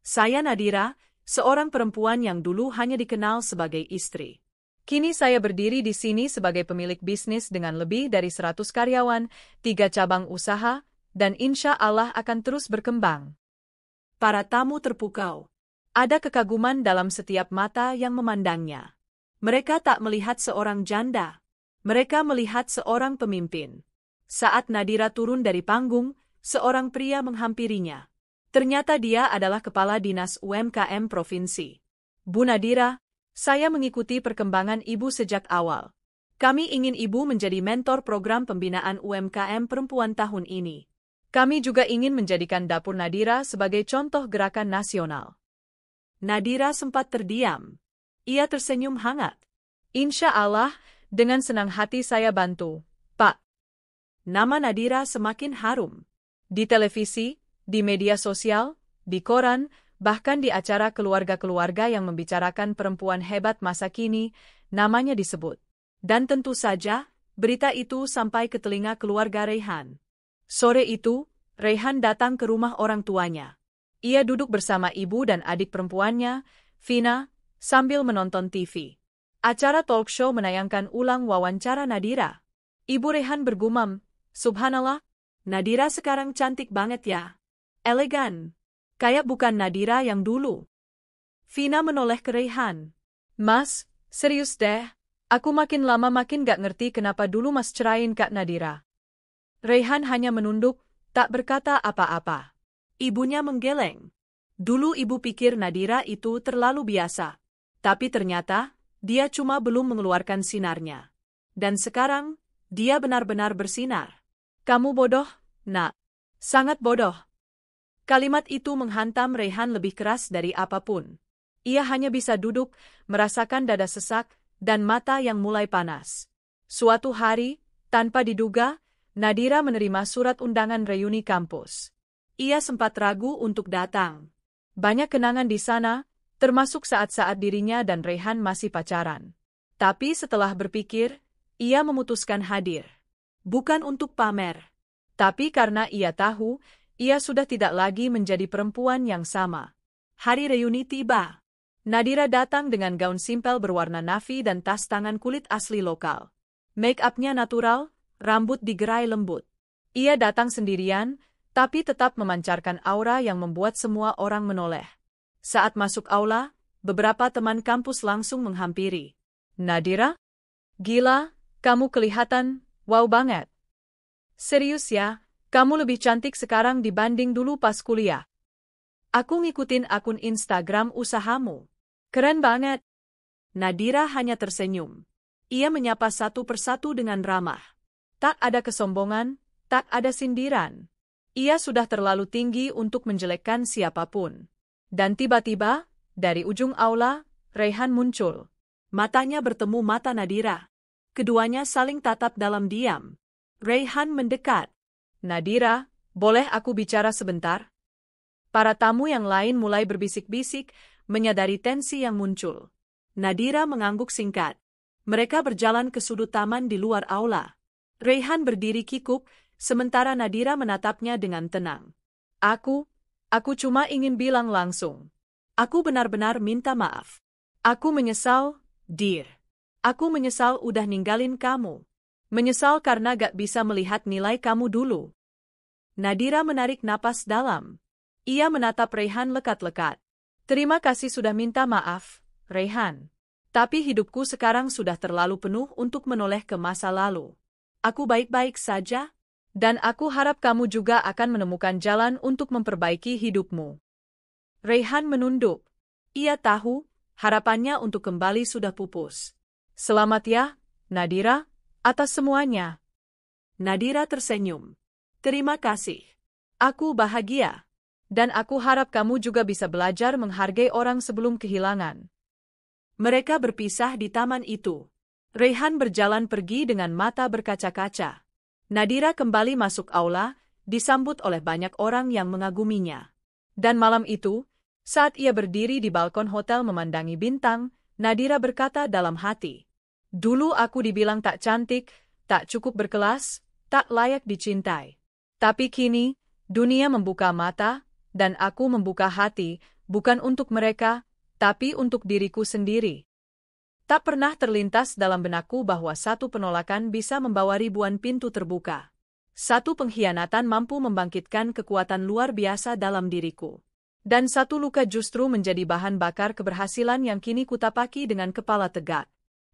Saya Nadira, seorang perempuan yang dulu hanya dikenal sebagai istri. Kini saya berdiri di sini sebagai pemilik bisnis dengan lebih dari 100 karyawan, 3 cabang usaha, dan insya Allah akan terus berkembang. Para tamu terpukau. Ada kekaguman dalam setiap mata yang memandangnya. Mereka tak melihat seorang janda. Mereka melihat seorang pemimpin. Saat Nadira turun dari panggung, seorang pria menghampirinya. Ternyata dia adalah Kepala Dinas UMKM Provinsi. Bu Nadira, saya mengikuti perkembangan Ibu sejak awal. Kami ingin Ibu menjadi mentor program pembinaan UMKM perempuan tahun ini. Kami juga ingin menjadikan Dapur Nadira sebagai contoh gerakan nasional. Nadira sempat terdiam. Ia tersenyum hangat. Insya Allah, dengan senang hati saya bantu, Pak. Nama Nadira semakin harum. Di televisi, di media sosial, di koran, bahkan di acara keluarga-keluarga yang membicarakan perempuan hebat masa kini, namanya disebut. Dan tentu saja, berita itu sampai ke telinga keluarga Raihan. Sore itu, Raihan datang ke rumah orang tuanya. Ia duduk bersama ibu dan adik perempuannya, Vina, sambil menonton TV. Acara talk show menayangkan ulang wawancara Nadira. Ibu Raihan bergumam, Subhanallah, Nadira sekarang cantik banget ya. Elegan. Kayak bukan Nadira yang dulu. Vina menoleh ke Raihan. Mas, serius deh. Aku makin lama makin gak ngerti kenapa dulu Mas cerain Kak Nadira. Raihan hanya menunduk, tak berkata apa-apa. Ibunya menggeleng. Dulu ibu pikir Nadira itu terlalu biasa. Tapi ternyata, dia cuma belum mengeluarkan sinarnya. Dan sekarang, dia benar-benar bersinar. Kamu bodoh, nak. Sangat bodoh. Kalimat itu menghantam Raihan lebih keras dari apapun. Ia hanya bisa duduk, merasakan dada sesak, dan mata yang mulai panas. Suatu hari, tanpa diduga, Nadira menerima surat undangan reuni kampus. Ia sempat ragu untuk datang. Banyak kenangan di sana, termasuk saat-saat dirinya dan Raihan masih pacaran. Tapi setelah berpikir, ia memutuskan hadir. Bukan untuk pamer. Tapi karena ia tahu, ia sudah tidak lagi menjadi perempuan yang sama. Hari reuni tiba. Nadira datang dengan gaun simpel berwarna navy dan tas tangan kulit asli lokal. Make-up-nya natural, rambut digerai lembut. Ia datang sendirian, tapi tetap memancarkan aura yang membuat semua orang menoleh. Saat masuk aula, beberapa teman kampus langsung menghampiri. Nadira? Gila, kamu kelihatan wow banget. Serius ya, kamu lebih cantik sekarang dibanding dulu pas kuliah. Aku ngikutin akun Instagram usahamu. Keren banget. Nadira hanya tersenyum. Ia menyapa satu persatu dengan ramah. Tak ada kesombongan, tak ada sindiran. Ia sudah terlalu tinggi untuk menjelekkan siapapun. Dan tiba-tiba, dari ujung aula, Raihan muncul. Matanya bertemu mata Nadira. Keduanya saling tatap dalam diam. Raihan mendekat. Nadira, boleh aku bicara sebentar? Para tamu yang lain mulai berbisik-bisik, menyadari tensi yang muncul. Nadira mengangguk singkat. Mereka berjalan ke sudut taman di luar aula. Raihan berdiri kikuk, sementara Nadira menatapnya dengan tenang. Aku cuma ingin bilang langsung. Aku benar-benar minta maaf. Aku menyesal, dear. Aku menyesal udah ninggalin kamu. Menyesal karena gak bisa melihat nilai kamu dulu. Nadira menarik napas dalam. Ia menatap Raihan lekat-lekat. Terima kasih sudah minta maaf, Raihan. Tapi hidupku sekarang sudah terlalu penuh untuk menoleh ke masa lalu. Aku baik-baik saja, dan aku harap kamu juga akan menemukan jalan untuk memperbaiki hidupmu. Raihan menunduk. Ia tahu, harapannya untuk kembali sudah pupus. Selamat ya, Nadira, atas semuanya. Nadira tersenyum. Terima kasih. Aku bahagia. Dan aku harap kamu juga bisa belajar menghargai orang sebelum kehilangan. Mereka berpisah di taman itu. Raihan berjalan pergi dengan mata berkaca-kaca. Nadira kembali masuk aula, disambut oleh banyak orang yang mengaguminya. Dan malam itu, saat ia berdiri di balkon hotel memandangi bintang, Nadira berkata dalam hati, "Dulu aku dibilang tak cantik, tak cukup berkelas, tak layak dicintai. Tapi kini, dunia membuka mata, dan aku membuka hati, bukan untuk mereka, tapi untuk diriku sendiri." Tak pernah terlintas dalam benakku bahwa satu penolakan bisa membawa ribuan pintu terbuka. Satu pengkhianatan mampu membangkitkan kekuatan luar biasa dalam diriku. Dan satu luka justru menjadi bahan bakar keberhasilan yang kini kutapaki dengan kepala tegak.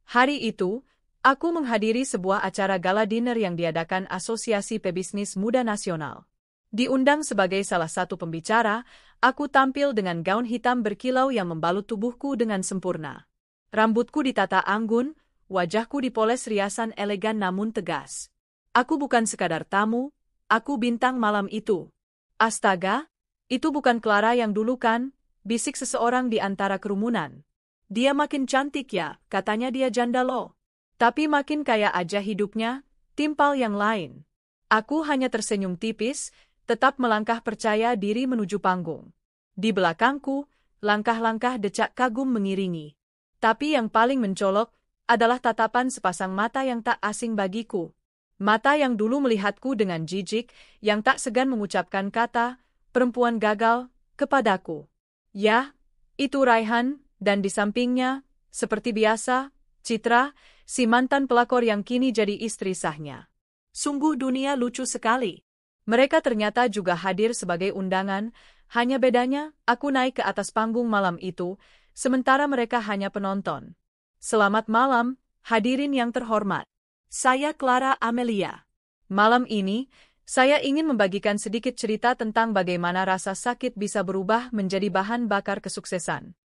Hari itu, aku menghadiri sebuah acara gala dinner yang diadakan Asosiasi Pebisnis Muda Nasional. Diundang sebagai salah satu pembicara, aku tampil dengan gaun hitam berkilau yang membalut tubuhku dengan sempurna. Rambutku ditata anggun, wajahku dipoles riasan elegan namun tegas. Aku bukan sekadar tamu, aku bintang malam itu. Astaga, itu bukan Clara yang dulu kan? Bisik seseorang di antara kerumunan. Dia makin cantik ya, katanya dia janda loh. Tapi makin kaya aja hidupnya, timpal yang lain. Aku hanya tersenyum tipis, tetap melangkah percaya diri menuju panggung. Di belakangku, langkah-langkah decak kagum mengiringi. Tapi yang paling mencolok adalah tatapan sepasang mata yang tak asing bagiku. Mata yang dulu melihatku dengan jijik, yang tak segan mengucapkan kata, "Perempuan gagal," kepadaku. Ya, itu Raihan, dan di sampingnya, seperti biasa, Citra, si mantan pelakor yang kini jadi istri sahnya. Sungguh dunia lucu sekali. Mereka ternyata juga hadir sebagai undangan, hanya bedanya aku naik ke atas panggung malam itu, sementara mereka hanya penonton. Selamat malam, hadirin yang terhormat. Saya Clara Amelia. Malam ini, saya ingin membagikan sedikit cerita tentang bagaimana rasa sakit bisa berubah menjadi bahan bakar kesuksesan.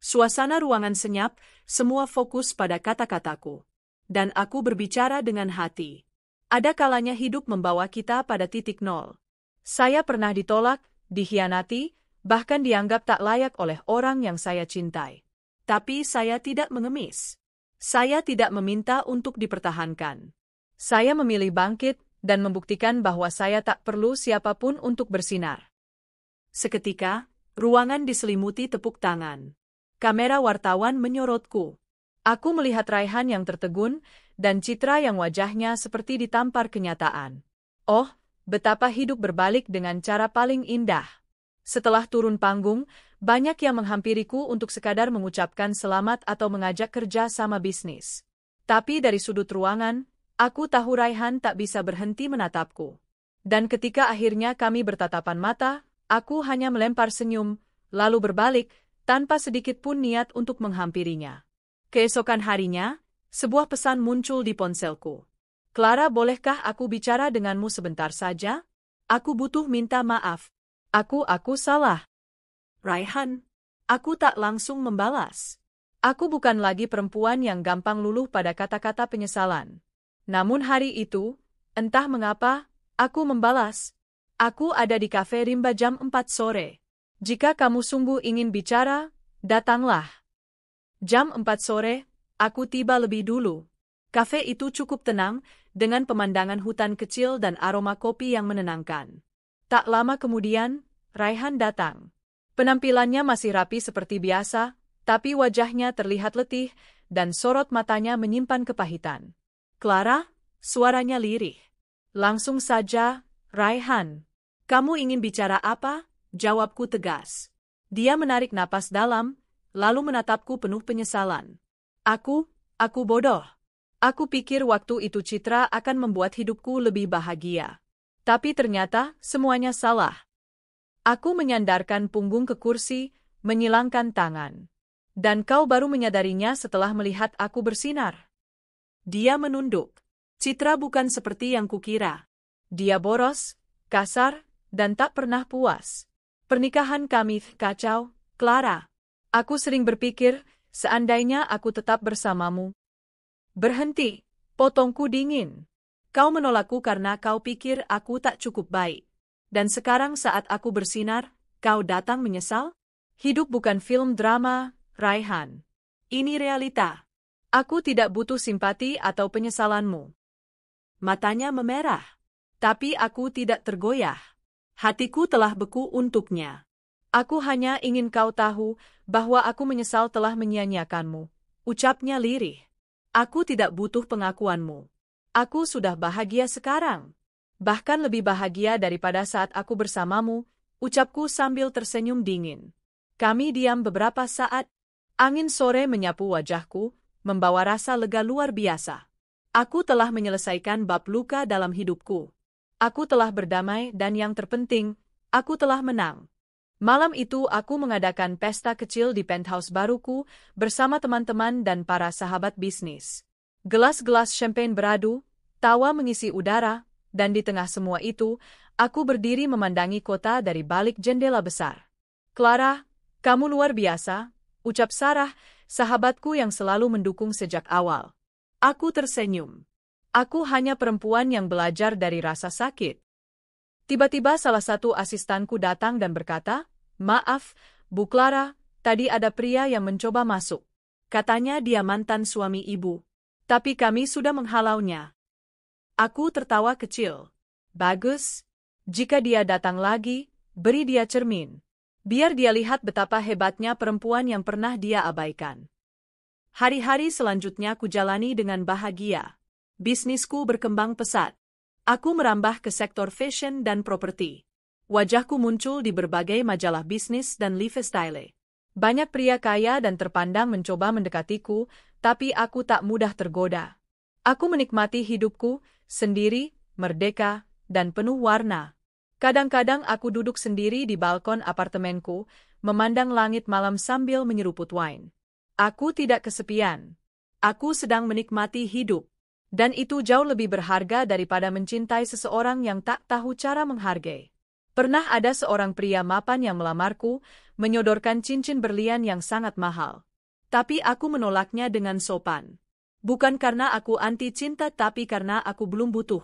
Suasana ruangan senyap, semua fokus pada kata-kataku. Dan aku berbicara dengan hati. Ada kalanya hidup membawa kita pada titik nol. Saya pernah ditolak, dikhianati, bahkan dianggap tak layak oleh orang yang saya cintai. Tapi saya tidak mengemis. Saya tidak meminta untuk dipertahankan. Saya memilih bangkit dan membuktikan bahwa saya tak perlu siapapun untuk bersinar. Seketika, ruangan diselimuti tepuk tangan. Kamera wartawan menyorotku. Aku melihat Raihan yang tertegun, dan Citra yang wajahnya seperti ditampar kenyataan. Oh, betapa hidup berbalik dengan cara paling indah. Setelah turun panggung, banyak yang menghampiriku untuk sekadar mengucapkan selamat atau mengajak kerja sama bisnis. Tapi dari sudut ruangan, aku tahu Raihan tak bisa berhenti menatapku. Dan ketika akhirnya kami bertatapan mata, aku hanya melempar senyum, lalu berbalik, tanpa sedikit pun niat untuk menghampirinya. Keesokan harinya, sebuah pesan muncul di ponselku. Clara, bolehkah aku bicara denganmu sebentar saja? Aku butuh minta maaf. Aku salah. Raihan, aku tak langsung membalas. Aku bukan lagi perempuan yang gampang luluh pada kata-kata penyesalan. Namun hari itu, entah mengapa, aku membalas. Aku ada di kafe rimba jam 4 sore. Jika kamu sungguh ingin bicara, datanglah. Jam 4 sore, aku tiba lebih dulu. Kafe itu cukup tenang, dengan pemandangan hutan kecil dan aroma kopi yang menenangkan. Tak lama kemudian, Raihan datang. Penampilannya masih rapi seperti biasa, tapi wajahnya terlihat letih, dan sorot matanya menyimpan kepahitan. Clara, suaranya lirih. Langsung saja, Raihan. Kamu ingin bicara apa? Jawabku tegas. Dia menarik napas dalam, lalu menatapku penuh penyesalan. Aku bodoh. Aku pikir waktu itu Citra akan membuat hidupku lebih bahagia. Tapi ternyata semuanya salah. Aku menyandarkan punggung ke kursi, menyilangkan tangan. Dan kau baru menyadarinya setelah melihat aku bersinar. Dia menunduk. Citra bukan seperti yang kukira. Dia boros, kasar, dan tak pernah puas. Pernikahan kami kacau, Clara. Aku sering berpikir, seandainya aku tetap bersamamu. Berhenti, potongku dingin. Kau menolakku karena kau pikir aku tak cukup baik. Dan sekarang saat aku bersinar, kau datang menyesal? Hidup bukan film drama, Raihan. Ini realita. Aku tidak butuh simpati atau penyesalanmu. Matanya memerah. Tapi aku tidak tergoyah. Hatiku telah beku untuknya. Aku hanya ingin kau tahu bahwa aku menyesal telah menyia-nyiakanmu. Ucapnya lirih. Aku tidak butuh pengakuanmu. Aku sudah bahagia sekarang. Bahkan lebih bahagia daripada saat aku bersamamu, ucapku sambil tersenyum dingin. Kami diam beberapa saat. Angin sore menyapu wajahku, membawa rasa lega luar biasa. Aku telah menyelesaikan bab luka dalam hidupku. Aku telah berdamai dan yang terpenting, aku telah menang. Malam itu aku mengadakan pesta kecil di penthouse baruku bersama teman-teman dan para sahabat bisnis. Gelas-gelas champagne beradu, tawa mengisi udara, dan di tengah semua itu, aku berdiri memandangi kota dari balik jendela besar. Clara, kamu luar biasa, ucap Sarah, sahabatku yang selalu mendukung sejak awal. Aku tersenyum. Aku hanya perempuan yang belajar dari rasa sakit. Tiba-tiba salah satu asistanku datang dan berkata, "Maaf, Bu Clara, tadi ada pria yang mencoba masuk. Katanya dia mantan suami ibu. Tapi kami sudah menghalaunya." Aku tertawa kecil. Bagus. Jika dia datang lagi, beri dia cermin. Biar dia lihat betapa hebatnya perempuan yang pernah dia abaikan. Hari-hari selanjutnya kujalani dengan bahagia. Bisnisku berkembang pesat. Aku merambah ke sektor fashion dan properti. Wajahku muncul di berbagai majalah bisnis dan lifestyle. Banyak pria kaya dan terpandang mencoba mendekatiku, tapi aku tak mudah tergoda. Aku menikmati hidupku, sendiri, merdeka, dan penuh warna. Kadang-kadang aku duduk sendiri di balkon apartemenku, memandang langit malam sambil menyeruput wine. Aku tidak kesepian. Aku sedang menikmati hidup. Dan itu jauh lebih berharga daripada mencintai seseorang yang tak tahu cara menghargai. Pernah ada seorang pria mapan yang melamarku, menyodorkan cincin berlian yang sangat mahal. Tapi aku menolaknya dengan sopan. Bukan karena aku anti cinta tapi karena aku belum butuh.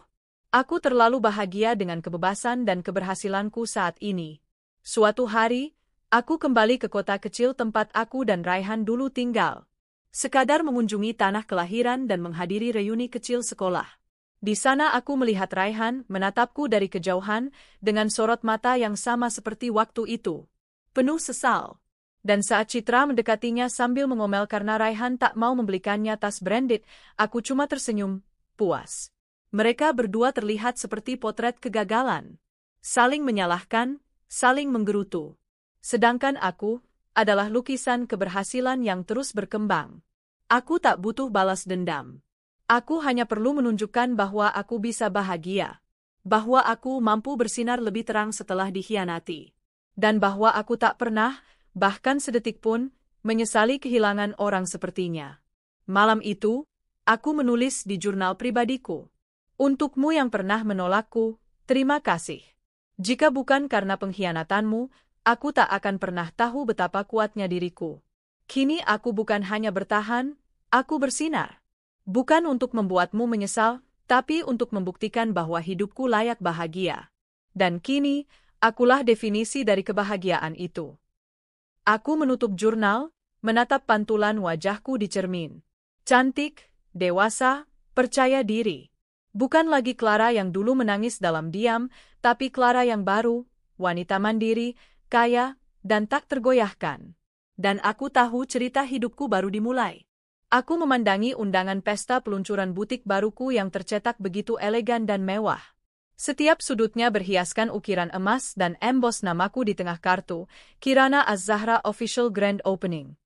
Aku terlalu bahagia dengan kebebasan dan keberhasilanku saat ini. Suatu hari, aku kembali ke kota kecil tempat aku dan Raihan dulu tinggal. Sekadar mengunjungi tanah kelahiran dan menghadiri reuni kecil sekolah. Di sana aku melihat Raihan menatapku dari kejauhan dengan sorot mata yang sama seperti waktu itu. Penuh sesal. Dan saat Citra mendekatinya sambil mengomel karena Raihan tak mau membelikannya tas branded, aku cuma tersenyum, puas. Mereka berdua terlihat seperti potret kegagalan. Saling menyalahkan, saling menggerutu. Sedangkan aku adalah lukisan keberhasilan yang terus berkembang. Aku tak butuh balas dendam. Aku hanya perlu menunjukkan bahwa aku bisa bahagia. Bahwa aku mampu bersinar lebih terang setelah dikhianati. Dan bahwa aku tak pernah, bahkan sedetik pun, menyesali kehilangan orang sepertinya. Malam itu, aku menulis di jurnal pribadiku. Untukmu yang pernah menolakku, terima kasih. Jika bukan karena pengkhianatanmu, aku tak akan pernah tahu betapa kuatnya diriku. Kini aku bukan hanya bertahan, aku bersinar. Bukan untuk membuatmu menyesal, tapi untuk membuktikan bahwa hidupku layak bahagia. Dan kini, akulah definisi dari kebahagiaan itu. Aku menutup jurnal, menatap pantulan wajahku di cermin. Cantik, dewasa, percaya diri. Bukan lagi Clara yang dulu menangis dalam diam, tapi Clara yang baru, wanita mandiri, kaya, dan tak tergoyahkan. Dan aku tahu cerita hidupku baru dimulai. Aku memandangi undangan pesta peluncuran butik baruku yang tercetak begitu elegan dan mewah. Setiap sudutnya berhiaskan ukiran emas dan embos namaku di tengah kartu, Kirana Az-Zahra Official Grand Opening.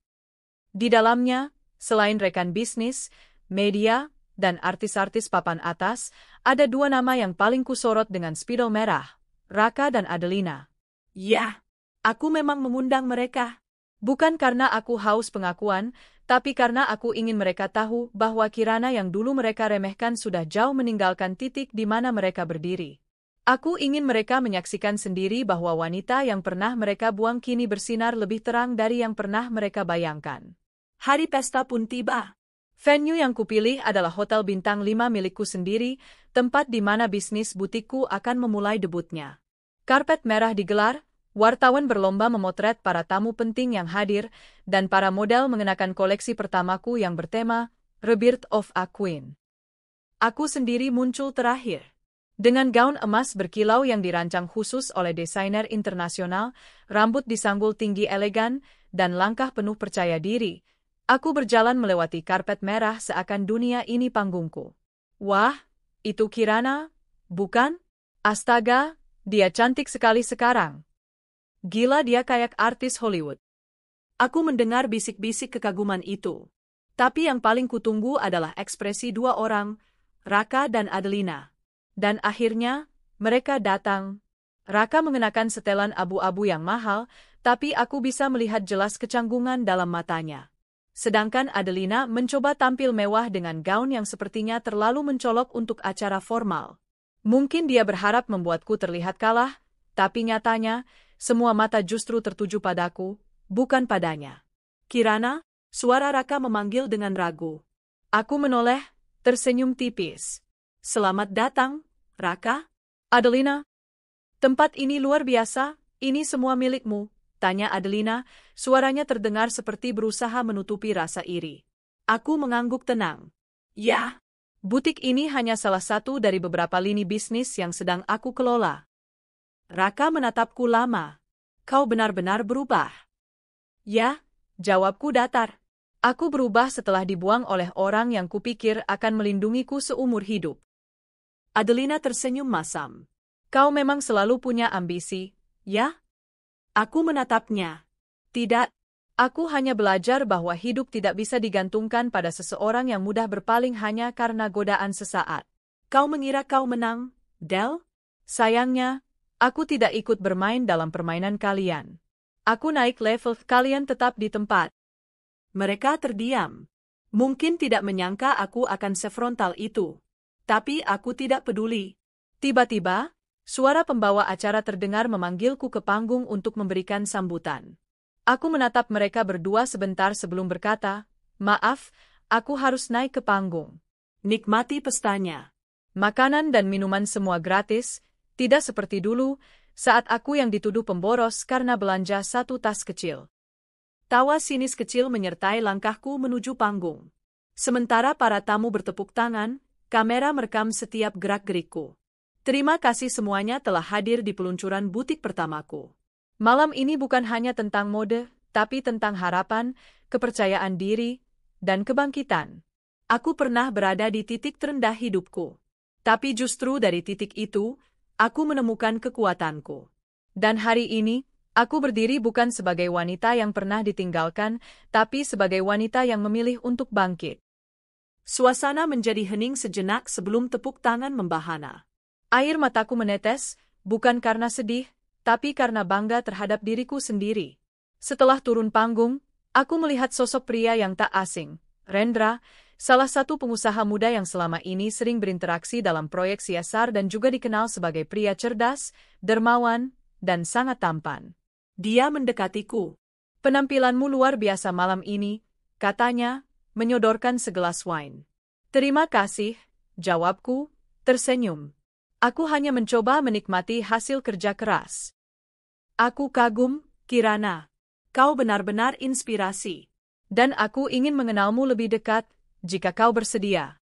Di dalamnya, selain rekan bisnis, media, dan artis-artis papan atas, ada dua nama yang paling kusorot dengan spidol merah, Raka dan Adelina. Ya, aku memang mengundang mereka. Bukan karena aku haus pengakuan, tapi karena aku ingin mereka tahu bahwa Kirana yang dulu mereka remehkan sudah jauh meninggalkan titik di mana mereka berdiri. Aku ingin mereka menyaksikan sendiri bahwa wanita yang pernah mereka buang kini bersinar lebih terang dari yang pernah mereka bayangkan. Hari pesta pun tiba. Venue yang kupilih adalah Hotel Bintang 5 milikku sendiri, tempat di mana bisnis butikku akan memulai debutnya. Karpet merah digelar, wartawan berlomba memotret para tamu penting yang hadir, dan para model mengenakan koleksi pertamaku yang bertema Rebirth of a Queen. Aku sendiri muncul terakhir. Dengan gaun emas berkilau yang dirancang khusus oleh desainer internasional, rambut disanggul tinggi elegan, dan langkah penuh percaya diri, aku berjalan melewati karpet merah seakan dunia ini panggungku. Wah, itu Kirana, bukan? Astaga, dia cantik sekali sekarang. Gila, dia kayak artis Hollywood. Aku mendengar bisik-bisik kekaguman itu. Tapi yang paling kutunggu adalah ekspresi dua orang, Raka dan Adelina. Dan akhirnya, mereka datang. Raka mengenakan setelan abu-abu yang mahal, tapi aku bisa melihat jelas kecanggungan dalam matanya. Sedangkan Adelina mencoba tampil mewah dengan gaun yang sepertinya terlalu mencolok untuk acara formal. Mungkin dia berharap membuatku terlihat kalah, tapi nyatanya, semua mata justru tertuju padaku, bukan padanya. Kirana, suara Raka memanggil dengan ragu. Aku menoleh, tersenyum tipis. Selamat datang, Raka. Adelina. Tempat ini luar biasa, ini semua milikmu, tanya Adelina, suaranya terdengar seperti berusaha menutupi rasa iri. Aku mengangguk tenang. Ya, butik ini hanya salah satu dari beberapa lini bisnis yang sedang aku kelola. Raka menatapku lama. Kau benar-benar berubah. Ya, jawabku datar. Aku berubah setelah dibuang oleh orang yang kupikir akan melindungiku seumur hidup. Adelina tersenyum masam. Kau memang selalu punya ambisi, ya? Aku menatapnya. Tidak, aku hanya belajar bahwa hidup tidak bisa digantungkan pada seseorang yang mudah berpaling hanya karena godaan sesaat. Kau mengira kau menang, Del? Sayangnya, aku tidak ikut bermain dalam permainan kalian. Aku naik level, kalian tetap di tempat. Mereka terdiam. Mungkin tidak menyangka aku akan sefrontal itu. Tapi aku tidak peduli. Tiba-tiba, suara pembawa acara terdengar memanggilku ke panggung untuk memberikan sambutan. Aku menatap mereka berdua sebentar sebelum berkata, "Maaf, aku harus naik ke panggung." Nikmati pestanya. Makanan dan minuman semua gratis, tidak seperti dulu, saat aku yang dituduh pemboros karena belanja satu tas kecil. Tawa sinis kecil menyertai langkahku menuju panggung. Sementara para tamu bertepuk tangan, kamera merekam setiap gerak-gerikku. Terima kasih semuanya telah hadir di peluncuran butik pertamaku. Malam ini bukan hanya tentang mode, tapi tentang harapan, kepercayaan diri, dan kebangkitan. Aku pernah berada di titik terendah hidupku. Tapi justru dari titik itu, aku menemukan kekuatanku. Dan hari ini, aku berdiri bukan sebagai wanita yang pernah ditinggalkan, tapi sebagai wanita yang memilih untuk bangkit. Suasana menjadi hening sejenak sebelum tepuk tangan membahana. Air mataku menetes, bukan karena sedih, tapi karena bangga terhadap diriku sendiri. Setelah turun panggung, aku melihat sosok pria yang tak asing, Rendra, salah satu pengusaha muda yang selama ini sering berinteraksi dalam proyek CSR dan juga dikenal sebagai pria cerdas, dermawan, dan sangat tampan. Dia mendekatiku. "Penampilanmu luar biasa malam ini," katanya, menyodorkan segelas wine. "Terima kasih," jawabku, tersenyum. "Aku hanya mencoba menikmati hasil kerja keras." Aku kagum, Kirana. Kau benar-benar inspirasi. Dan aku ingin mengenalmu lebih dekat, jika kau bersedia.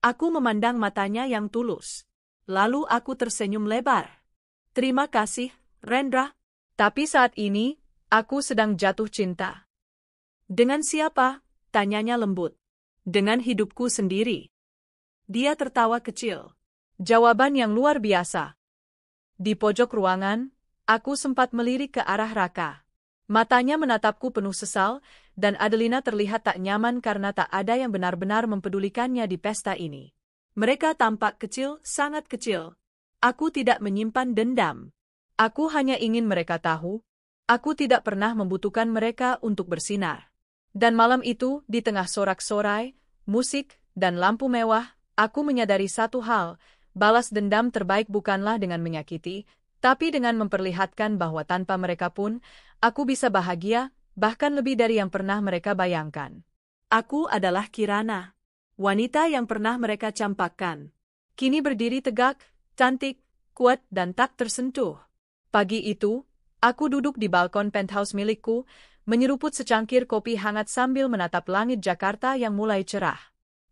Aku memandang matanya yang tulus. Lalu aku tersenyum lebar. Terima kasih, Rendra. Tapi saat ini, aku sedang jatuh cinta. Dengan siapa? Tanyanya lembut. Dengan hidupku sendiri. Dia tertawa kecil. Jawaban yang luar biasa. Di pojok ruangan, aku sempat melirik ke arah Raka. Matanya menatapku penuh sesal, dan Adelina terlihat tak nyaman karena tak ada yang benar-benar mempedulikannya di pesta ini. Mereka tampak kecil, sangat kecil. Aku tidak menyimpan dendam. Aku hanya ingin mereka tahu, aku tidak pernah membutuhkan mereka untuk bersinar. Dan malam itu, di tengah sorak-sorai, musik, dan lampu mewah, aku menyadari satu hal, balas dendam terbaik bukanlah dengan menyakiti, tapi dengan memperlihatkan bahwa tanpa mereka pun, aku bisa bahagia, bahkan lebih dari yang pernah mereka bayangkan. Aku adalah Kirana, wanita yang pernah mereka campakkan. Kini berdiri tegak, cantik, kuat, dan tak tersentuh. Pagi itu, aku duduk di balkon penthouse milikku, menyeruput secangkir kopi hangat sambil menatap langit Jakarta yang mulai cerah.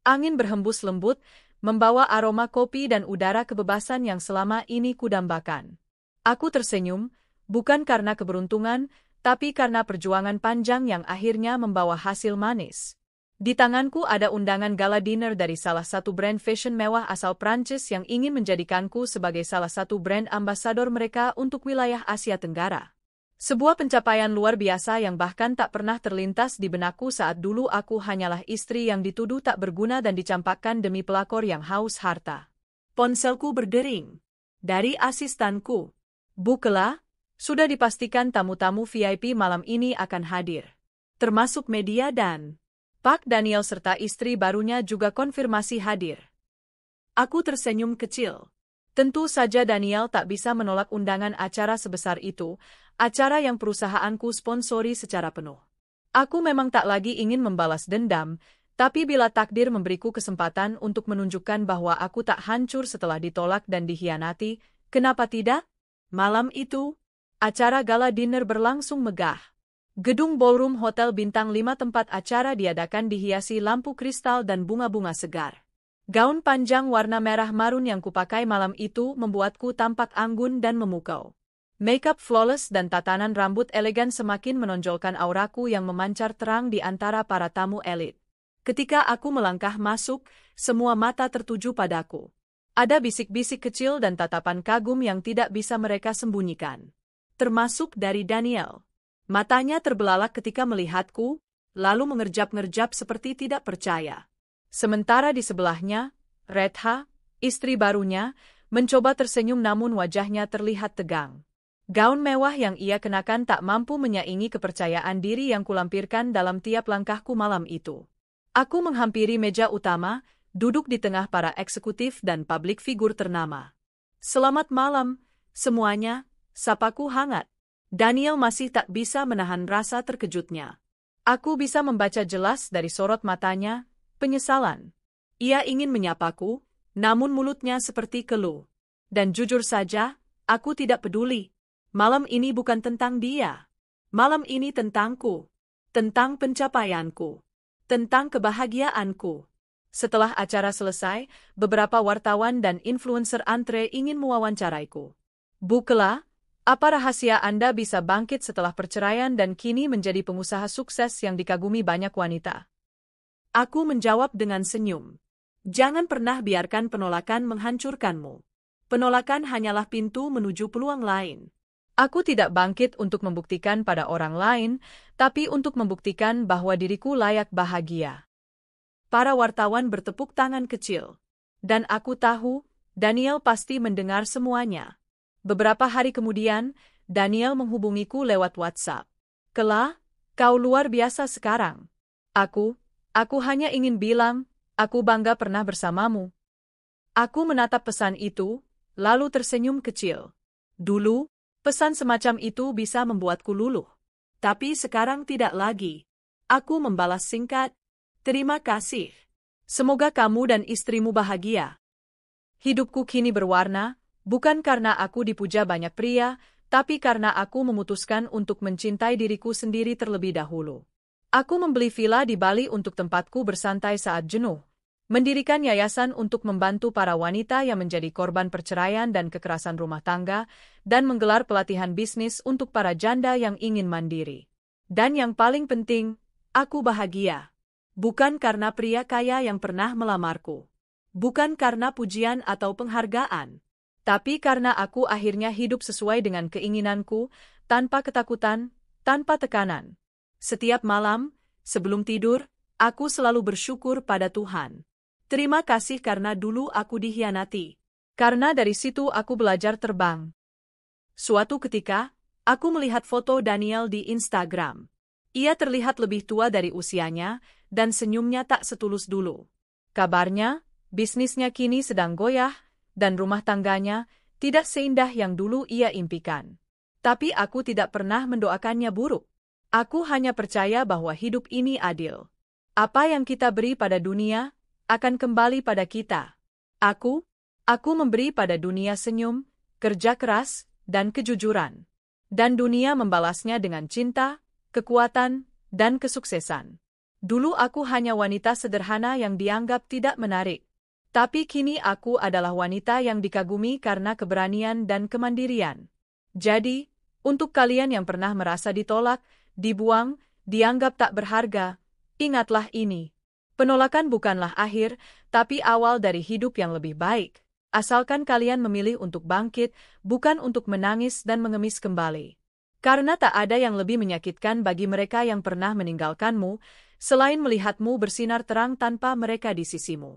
Angin berhembus lembut, membawa aroma kopi dan udara kebebasan yang selama ini kudambakan. Aku tersenyum, bukan karena keberuntungan, tapi karena perjuangan panjang yang akhirnya membawa hasil manis. Di tanganku ada undangan gala dinner dari salah satu brand fashion mewah asal Prancis yang ingin menjadikanku sebagai salah satu brand ambasador mereka untuk wilayah Asia Tenggara. Sebuah pencapaian luar biasa yang bahkan tak pernah terlintas di benakku saat dulu aku hanyalah istri yang dituduh tak berguna dan dicampakkan demi pelakor yang haus harta. Ponselku berdering. Dari asistanku. "Bu Kela, sudah dipastikan tamu-tamu VIP malam ini akan hadir. Termasuk media dan Pak Daniel serta istri barunya juga konfirmasi hadir." Aku tersenyum kecil. Tentu saja Daniel tak bisa menolak undangan acara sebesar itu, acara yang perusahaanku sponsori secara penuh. Aku memang tak lagi ingin membalas dendam, tapi bila takdir memberiku kesempatan untuk menunjukkan bahwa aku tak hancur setelah ditolak dan dikhianati, kenapa tidak? Malam itu, acara gala dinner berlangsung megah. Gedung ballroom Hotel Bintang 5 tempat acara diadakan dihiasi lampu kristal dan bunga-bunga segar. Gaun panjang warna merah marun yang kupakai malam itu membuatku tampak anggun dan memukau. Makeup flawless dan tatanan rambut elegan semakin menonjolkan auraku yang memancar terang di antara para tamu elit. Ketika aku melangkah masuk, semua mata tertuju padaku. Ada bisik-bisik kecil dan tatapan kagum yang tidak bisa mereka sembunyikan. Termasuk dari Daniel. Matanya terbelalak ketika melihatku, lalu mengerjap-ngerjap seperti tidak percaya. Sementara di sebelahnya, Redha, Istri barunya mencoba tersenyum namun wajahnya terlihat tegang. Gaun mewah yang ia kenakan tak mampu menyaingi kepercayaan diri yang kulampirkan dalam tiap langkahku malam itu. Aku menghampiri meja utama, duduk di tengah para eksekutif dan publik figur ternama. "Selamat malam, semuanya," sapaku hangat. Daniel masih tak bisa menahan rasa terkejutnya. Aku bisa membaca jelas dari sorot matanya, penyesalan. Ia ingin menyapaku, namun mulutnya seperti keluh. Dan jujur saja, aku tidak peduli. Malam ini bukan tentang dia. Malam ini tentangku. Tentang pencapaianku. Tentang kebahagiaanku. Setelah acara selesai, beberapa wartawan dan influencer antre ingin mewawancaraiku. "Bu Kela, apa rahasia Anda bisa bangkit setelah perceraian dan kini menjadi pengusaha sukses yang dikagumi banyak wanita?" Aku menjawab dengan senyum. "Jangan pernah biarkan penolakan menghancurkanmu. Penolakan hanyalah pintu menuju peluang lain." Aku tidak bangkit untuk membuktikan pada orang lain, tapi untuk membuktikan bahwa diriku layak bahagia. Para wartawan bertepuk tangan kecil. Dan aku tahu, Daniel pasti mendengar semuanya. Beberapa hari kemudian, Daniel menghubungiku lewat WhatsApp. "Kela, kau luar biasa sekarang. Aku hanya ingin bilang, aku bangga pernah bersamamu." Aku menatap pesan itu, lalu tersenyum kecil. Dulu, pesan semacam itu bisa membuatku luluh. Tapi sekarang tidak lagi. Aku membalas singkat, "Terima kasih. Semoga kamu dan istrimu bahagia." Hidupku kini berwarna, bukan karena aku dipuja banyak pria, tapi karena aku memutuskan untuk mencintai diriku sendiri terlebih dahulu. Aku membeli villa di Bali untuk tempatku bersantai saat jenuh, mendirikan yayasan untuk membantu para wanita yang menjadi korban perceraian dan kekerasan rumah tangga, dan menggelar pelatihan bisnis untuk para janda yang ingin mandiri. Dan yang paling penting, aku bahagia. Bukan karena pria kaya yang pernah melamarku. Bukan karena pujian atau penghargaan. Tapi karena aku akhirnya hidup sesuai dengan keinginanku, tanpa ketakutan, tanpa tekanan. Setiap malam, sebelum tidur, aku selalu bersyukur pada Tuhan. Terima kasih karena dulu aku dikhianati. Karena dari situ aku belajar terbang. Suatu ketika, aku melihat foto Daniel di Instagram. Ia terlihat lebih tua dari usianya, dan senyumnya tak setulus dulu. Kabarnya, bisnisnya kini sedang goyah, dan rumah tangganya tidak seindah yang dulu ia impikan. Tapi aku tidak pernah mendoakannya buruk. Aku hanya percaya bahwa hidup ini adil. Apa yang kita beri pada dunia, akan kembali pada kita. Aku memberi pada dunia senyum, kerja keras, dan kejujuran. Dan dunia membalasnya dengan cinta, kekuatan, dan kesuksesan. Dulu aku hanya wanita sederhana yang dianggap tidak menarik. Tapi kini aku adalah wanita yang dikagumi karena keberanian dan kemandirian. Jadi, untuk kalian yang pernah merasa ditolak, dibuang, dianggap tak berharga, ingatlah ini. Penolakan bukanlah akhir, tapi awal dari hidup yang lebih baik. Asalkan kalian memilih untuk bangkit, bukan untuk menangis dan mengemis kembali. Karena tak ada yang lebih menyakitkan bagi mereka yang pernah meninggalkanmu, selain melihatmu bersinar terang tanpa mereka di sisimu.